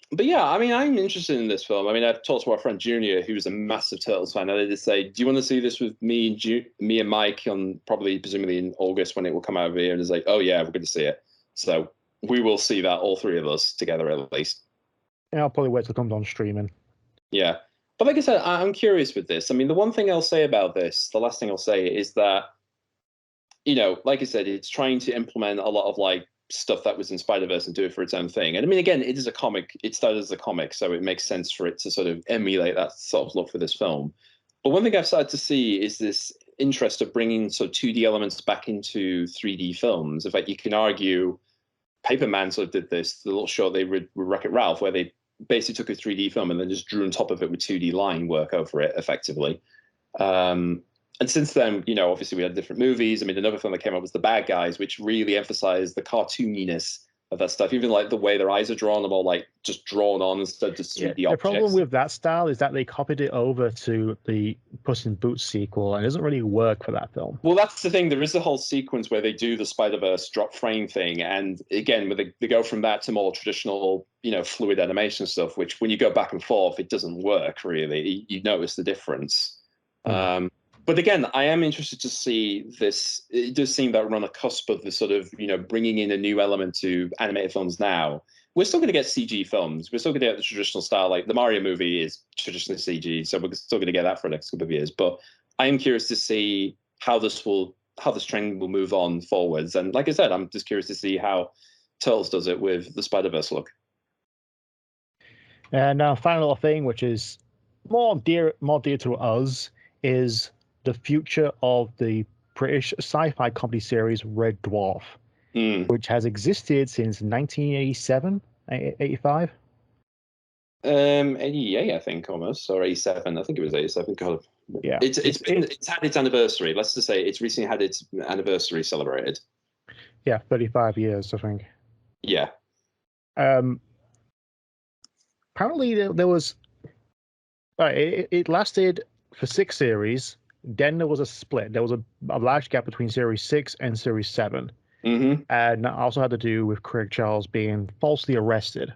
But yeah, I mean, I'm interested in this film. I mean, I've talked to our friend Junior, who's a massive Turtles fan, and they just say, "Do you want to see this with me and Mike on presumably in August when it will come out of here?" And it's like, "Oh yeah, we're going to see it." So we will see that, all three of us together at least. Yeah, I'll probably wait till it comes on streaming. Yeah, but like I said, I'm curious with this. I mean, the one thing I'll say about this, the last thing I'll say is that like I said, it's trying to implement a lot of like stuff that was in Spider-Verse and do it for its own thing. And I mean, again, it is a comic. It started as a comic, so it makes sense for it to sort of emulate that sort of look for this film. But one thing I've started to see is this interest of bringing sort of 2D elements back into 3D films. In fact, you can argue Paperman sort of did this, the little short they read with Wreck-It Ralph, where they basically took a 3D film and then just drew on top of it with 2D line work over it effectively. And since then, obviously we had different movies. I mean, another film that came out was The Bad Guys, which really emphasized the cartooniness of that stuff. Even like the way their eyes are drawn, are all like just drawn on instead of just 3D objects. The problem with that style is that they copied it over to the Puss in Boots sequel, and it doesn't really work for that film. Well, that's the thing. There is a whole sequence where they do the Spider-Verse drop frame thing, and again, they go from that to more traditional, fluid animation stuff. Which, when you go back and forth, it doesn't work really. You notice the difference. But again, I am interested to see this. It does seem that we're on the cusp of the sort of, bringing in a new element to animated films now. We're still going to get CG films. We're still going to get the traditional style. Like the Mario movie is traditionally CG, so we're still going to get that for the next couple of years. But I am curious to see how this trend will move on forwards. And like I said, I'm just curious to see how Turtles does it with the Spider-Verse look. And now, final thing, which is more dear to us, is the future of the British sci-fi comedy series Red Dwarf, which has existed since 1987, 85. 88, I think, almost, or 87. I think it was 87. God, yeah, it's had its anniversary. Let's just say it's recently had its anniversary celebrated. Yeah, 35 years, I think. Yeah. Apparently, there was. It lasted for 6 series. Then there was a split. There was a large gap between Series 6 and Series 7. Mm-hmm. And that also had to do with Craig Charles being falsely arrested.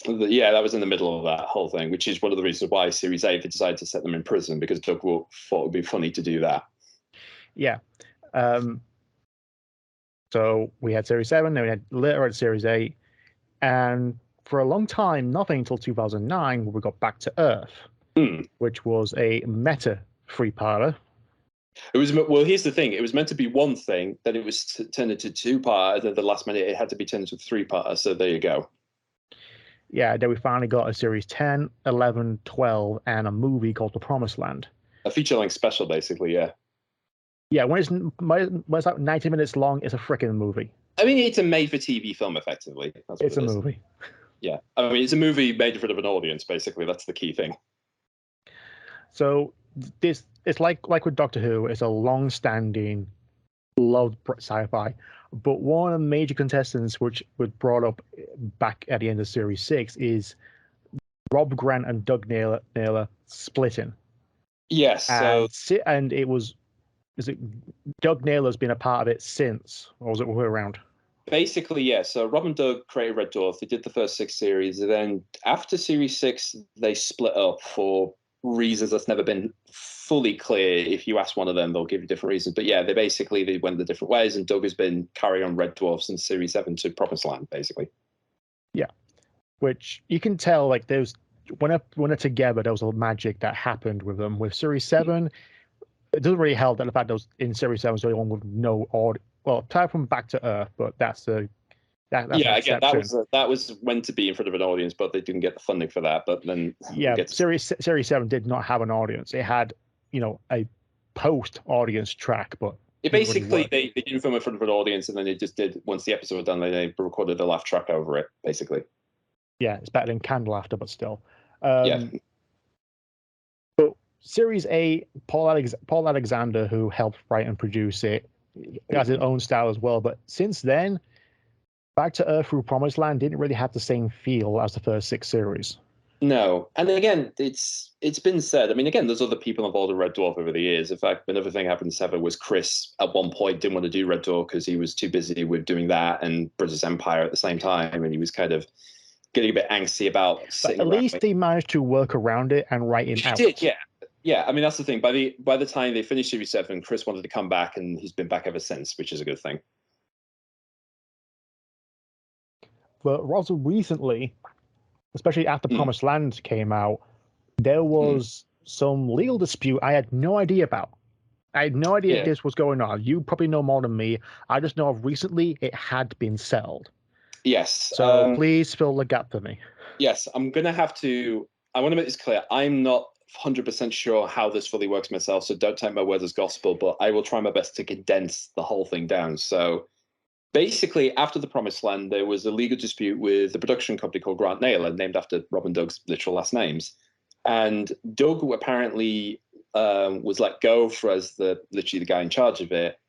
Yeah, that was in the middle of that whole thing, which is one of the reasons why Series 8 decided to set them in prison, because Doug thought it would be funny to do that. Yeah. So we had Series 7, then we had later at Series 8. And for a long time, nothing until 2009, where we got Back to Earth, which was a meta 3-parter. It was, well, here's the thing. It was meant to be one thing, then it was turned into 2-part, and then the last minute it had to be turned into 3-part. So there you go. Yeah, then we finally got a Series 10, 11, 12, and a movie called The Promised Land. A feature-length special, basically, yeah. Yeah, when it's like 90 minutes long, it's a freaking movie. I mean, it's a made-for-TV film, effectively. It's a movie. Yeah, I mean, it's a movie made for an audience, basically. That's the key thing. So it's like with Doctor Who. It's a long-standing, loved sci-fi. But one of the major contestants, which was brought up back at the end of Series 6, is Rob Grant and Doug Naylor splitting. Yes. And it was... Is it Doug Naylor's been a part of it since, or was it all the way around? Basically, yeah. So Rob and Doug created Red Dwarf. They did the first 6 series, and then after Series 6, they split up for reasons that's never been fully clear. If you ask one of them, they'll give you different reasons. But yeah, they went the different ways, and Doug has been carrying on Red Dwarf since Series 7 to Promised Land, basically. Yeah, which you can tell, like, there's when they're together, there was a magic that happened with them. With Series 7. It doesn't really help that the fact that was in Series 7 was the only one with no audio. Well, aside from Back to Earth, but that's yeah, again, that was meant to be in front of an audience, but they didn't get the funding for that. But then, Series 7 did not have an audience. It had, a post-audience track, but it basically they didn't film in front of an audience, and then they just did, once the episode was done, they recorded a laugh track over it, basically. Yeah, it's better than canned laughter, but still. Yeah. But Series 8, Paul Alexander, who helped write and produce it, has his own style as well. But since then, Back to Earth through Promised Land didn't really have the same feel as the first 6 series. No. And again, it's been said. I mean, again, there's other people involved in Red Dwarf over the years. In fact, another thing happened in 7 was Chris, at one point, didn't want to do Red Dwarf because he was too busy with doing that and British Empire at the same time. And he was kind of getting a bit angsty about sitting But at least they managed to work around it and write it out. Did, yeah. Yeah, I mean, that's the thing. By the time they finished Series 7, Chris wanted to come back, and he's been back ever since, which is a good thing. But also recently, especially after Promised Land came out, there was some legal dispute I had no idea about. I had no idea Yeah. this was going on. You probably know more than me. I just know recently it had been settled. Yes. So please fill the gap for me. Yes, I'm going to have to. I want to make this clear. I'm not 100% sure how this fully works myself, so don't take my words as gospel, but I will try my best to condense the whole thing down. So basically, after the Promised Land, there was a legal dispute with the production company called Grant Naylor, named after Rob and Doug's literal last names. And Doug apparently was let go for as literally the guy in charge of it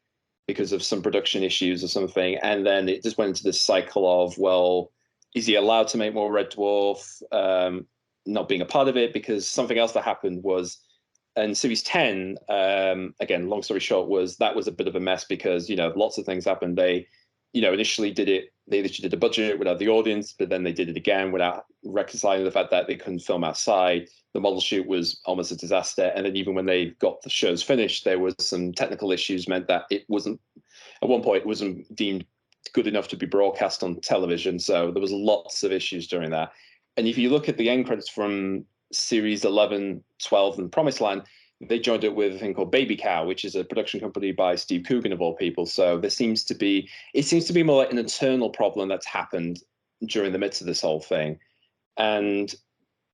because of some production issues or something. And then it just went into this cycle of, well, is he allowed to make more Red Dwarf? Not being a part of it, because something else that happened was in series 10, again, long story short, was that was a bit of a mess because, lots of things happened. They, initially they literally did a budget without the audience, but then they did it again without reconciling the fact that they couldn't film outside. The model shoot was almost a disaster. And then even when they got the shows finished, there was some technical issues meant that at one point, it wasn't deemed good enough to be broadcast on television. So there was lots of issues during that. And if you look at the end credits from series 11, 12, and Promised Land, they joined it with a thing called Baby Cow, which is a production company by Steve Coogan of all people. So it seems to be more like an internal problem that's happened during the midst of this whole thing. And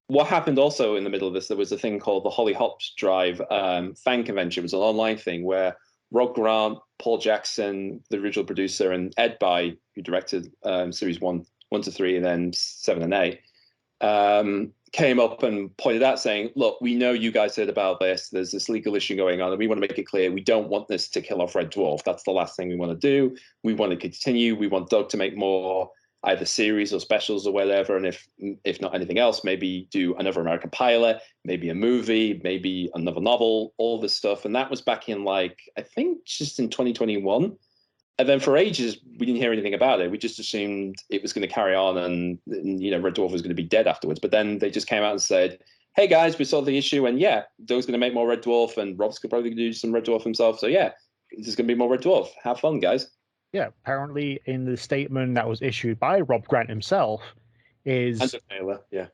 what happened also in the middle of this, there was a thing called the Holly Hops Drive fan convention. It was an online thing where Rob Grant, Paul Jackson, the original producer, and Ed By, who directed series 1 to 3, and then 7 and 8, came up and pointed out saying, look, we know you guys heard about this. There's this legal issue going on, and we want to make it clear we don't want this to kill off Red Dwarf. That's the last thing we want to do. We want to continue. We want Doug to make more either series or specials or whatever. And if not anything else, maybe do another American pilot, maybe a movie, maybe another novel, all this stuff. And that was back in I think just in 2021. And then for ages, we didn't hear anything about it. We just assumed it was going to carry on and Red Dwarf was going to be dead afterwards. But then they just came out and said, hey, guys, we solved the issue. And yeah, Doug's going to make more Red Dwarf and Rob's could probably do some Red Dwarf himself. So yeah, there's going to be more Red Dwarf. Have fun, guys. Yeah, apparently in the statement that was issued by Rob Grant himself is... And Taylor, yeah.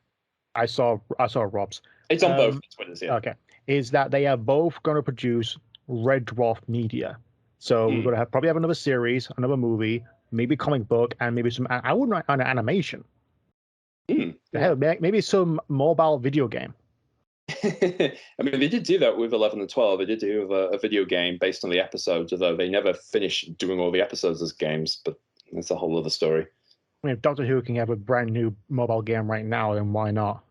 I saw Rob's. It's on both Twitters, yeah. Okay. Is that they are both going to produce Red Dwarf media. So we're going to probably have another series, another movie, maybe comic book, and maybe some... I wouldn't write an animation. Hell, maybe some mobile video game. I mean, they did do that with 11 and 12. They did do a video game based on the episodes, although they never finished doing all the episodes as games, but that's a whole other story. I mean, if Doctor Who can have a brand new mobile game right now, then why not?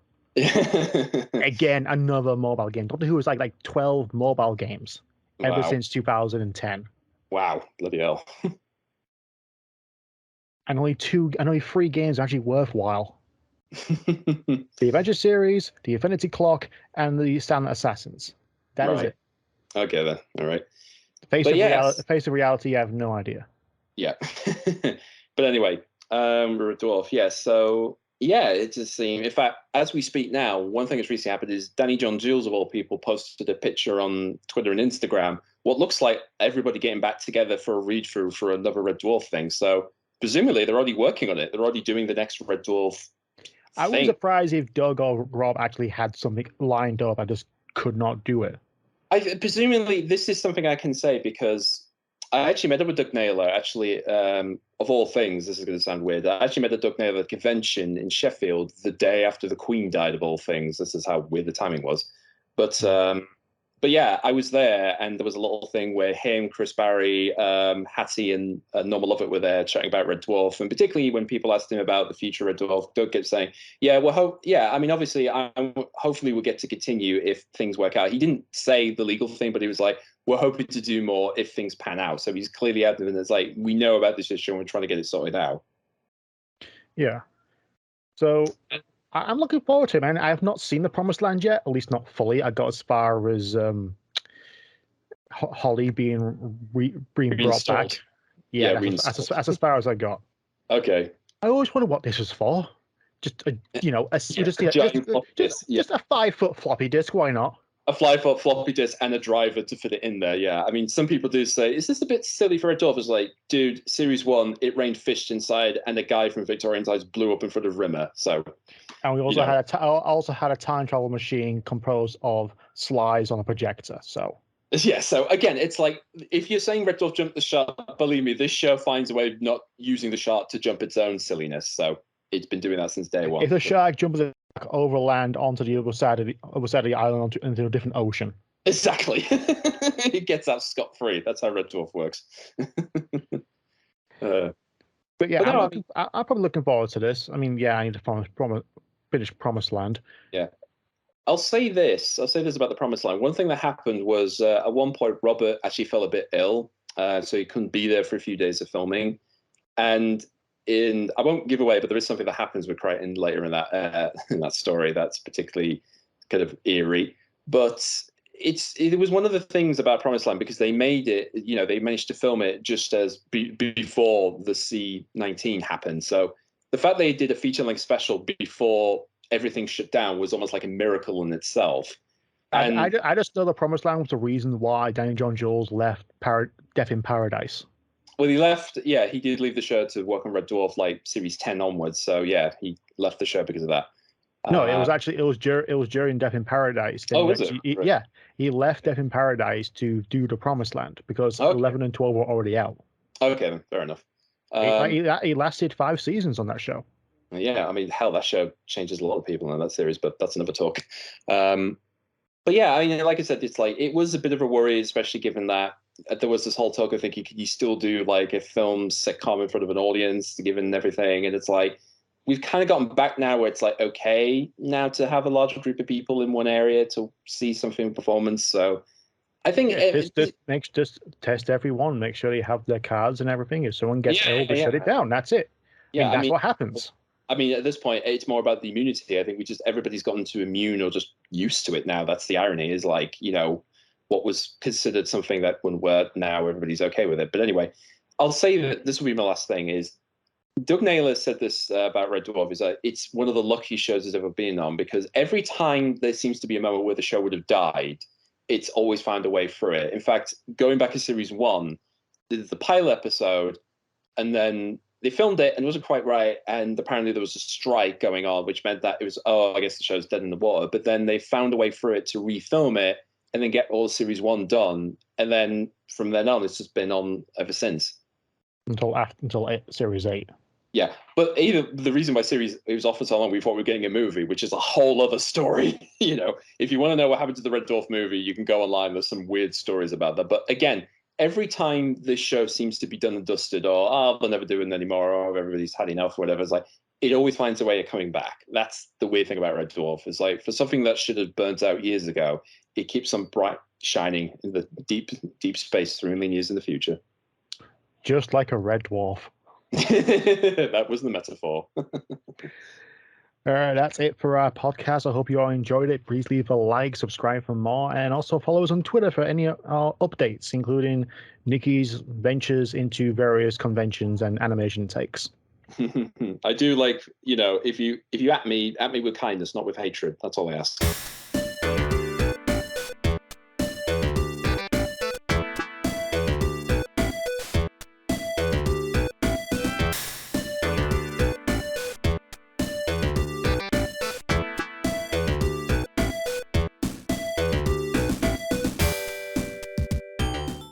Again, another mobile game. Doctor Who was like 12 mobile games ever since 2010. Wow, bloody hell. And only 3 games are actually worthwhile. The Adventure series, the Infinity Clock, and the Silent Assassins. That is it. Okay then. All right. Face of reality, I have no idea. Yeah. But anyway, Red Dwarf. Yeah. So yeah, it just seemed. In fact, as we speak now, one thing that's recently happened is Danny John Jules of all people posted a picture on Twitter and Instagram. What looks like everybody getting back together for a read through for another Red Dwarf thing. So presumably they're already working on it. They're already doing the next Red Dwarf. I was surprised if Doug or Rob actually had something lined up. I just could not do it. Presumably, this is something I can say because I actually met up with Doug Naylor. Actually, of all things, this is going to sound weird. I actually met a Doug Naylor convention in Sheffield the day after the Queen died. Of all things, this is how weird the timing was. But yeah, I was there, and there was a little thing where him, Chris Barry, Hattie, and Norman Lovett were there chatting about Red Dwarf, and particularly when people asked him about the future Red Dwarf, Doug kept saying, "Yeah, well, I mean, obviously, hopefully we'll get to continue if things work out." He didn't say the legal thing, but he was like, "We're hoping to do more if things pan out." So he's clearly adamant. It's like we know about this issue and we're trying to get it sorted out. Yeah. So I'm looking forward to it, man. I have not seen The Promised Land yet, at least not fully. I got as far as Holly being brought back. Yeah, that's as far as I got. Okay. I always wondered what this was for. Just a 5-foot floppy disk. Why not? A 5-foot floppy disk and a driver to fit it in there. Yeah, I mean, some people do say, "Is this a bit silly for a Dwarf?" It's like, dude, series 1, it rained fish inside, and a guy from Victorian times blew up in front of Rimmer. So, and we also had a time travel machine composed of slides on a projector. So, Yeah, so again, it's like if you're saying Red Dwarf jumped the shark, believe me, this show finds a way of not using the shark to jump its own silliness. So it's been doing that since day one. If the shark jumps over land onto the other side of the island into a different ocean. Exactly. It gets out scot-free. That's how Red Dwarf works. But yeah, I'm probably looking forward to this. I mean, yeah, I need to finish Promised Land. Yeah. I'll say this about the Promised Land. One thing that happened was at one point, Robert actually fell a bit ill. So he couldn't be there for a few days of filming. And I won't give away, but there is something that happens with Crichton later in that story that's particularly kind of eerie. But it was one of the things about Promised Land, because they made it, they managed to film it just as before the C-19 happened. So the fact they did a feature-length special before everything shut down was almost like a miracle in itself. And I just know the Promised Land was the reason why Danny John-Jules left Death in Paradise. Well, he left. Yeah, he did leave the show to work on Red Dwarf, like series 10 onwards. So yeah, he left the show because of that. No, it was during Death in Paradise. Was it? Right. Yeah, he left Death in Paradise to do the Promised Land because 11 and 12 were already out. Okay, then fair enough. He lasted 5 seasons on that show. Yeah, I mean, hell, that show changes a lot of people in that series, but that's another talk. But yeah, I mean, like I said, it's like it was a bit of a worry, especially given that there was this whole talk of thinking, could you still do like a film sitcom in front of an audience, given everything? And it's like we've kind of gotten back now where it's like okay now to have a larger group of people in one area to see something performance. So I think just test everyone, make sure they have their cards and everything. If someone gets ill, they shut it down. That's it. Yeah, that's what happens. I mean, at this point, it's more about the immunity. I think everybody's gotten too immune or just used to it now. That's the irony, is like, what was considered something that wouldn't work, now everybody's okay with it. But anyway, I'll say that this will be my last thing is Doug Naylor said this about Red Dwarf, is that it's one of the luckiest shows he's ever been on, because every time there seems to be a moment where the show would have died, it's always found a way through it. In fact, going back to series 1, the pilot episode, and then they filmed it and it wasn't quite right. And apparently there was a strike going on, which meant that it was, I guess the show's dead in the water. But then they found a way through it to refilm it and then get all series 1 done. And then from then on, it's just been on ever since. Until series 8. Yeah. But either the reason why it was off for so long, we thought we were getting a movie, which is a whole other story. If you want to know what happened to the Red Dwarf movie, you can go online. There's some weird stories about that. But again, every time this show seems to be done and dusted, or they'll never do it anymore, or everybody's had enough, or whatever, it's like it always finds a way of coming back. That's the weird thing about Red Dwarf. It's like for something that should have burnt out years ago, it keeps on bright shining in the deep space through million years in the future. Just like a red dwarf. That was the metaphor. All right, that's it for our podcast. I hope you all enjoyed it. Please leave a like, subscribe for more, and also follow us on Twitter for any updates, including Nikki's ventures into various conventions and animation takes. I do like, if you at me with kindness, not with hatred. That's all I ask.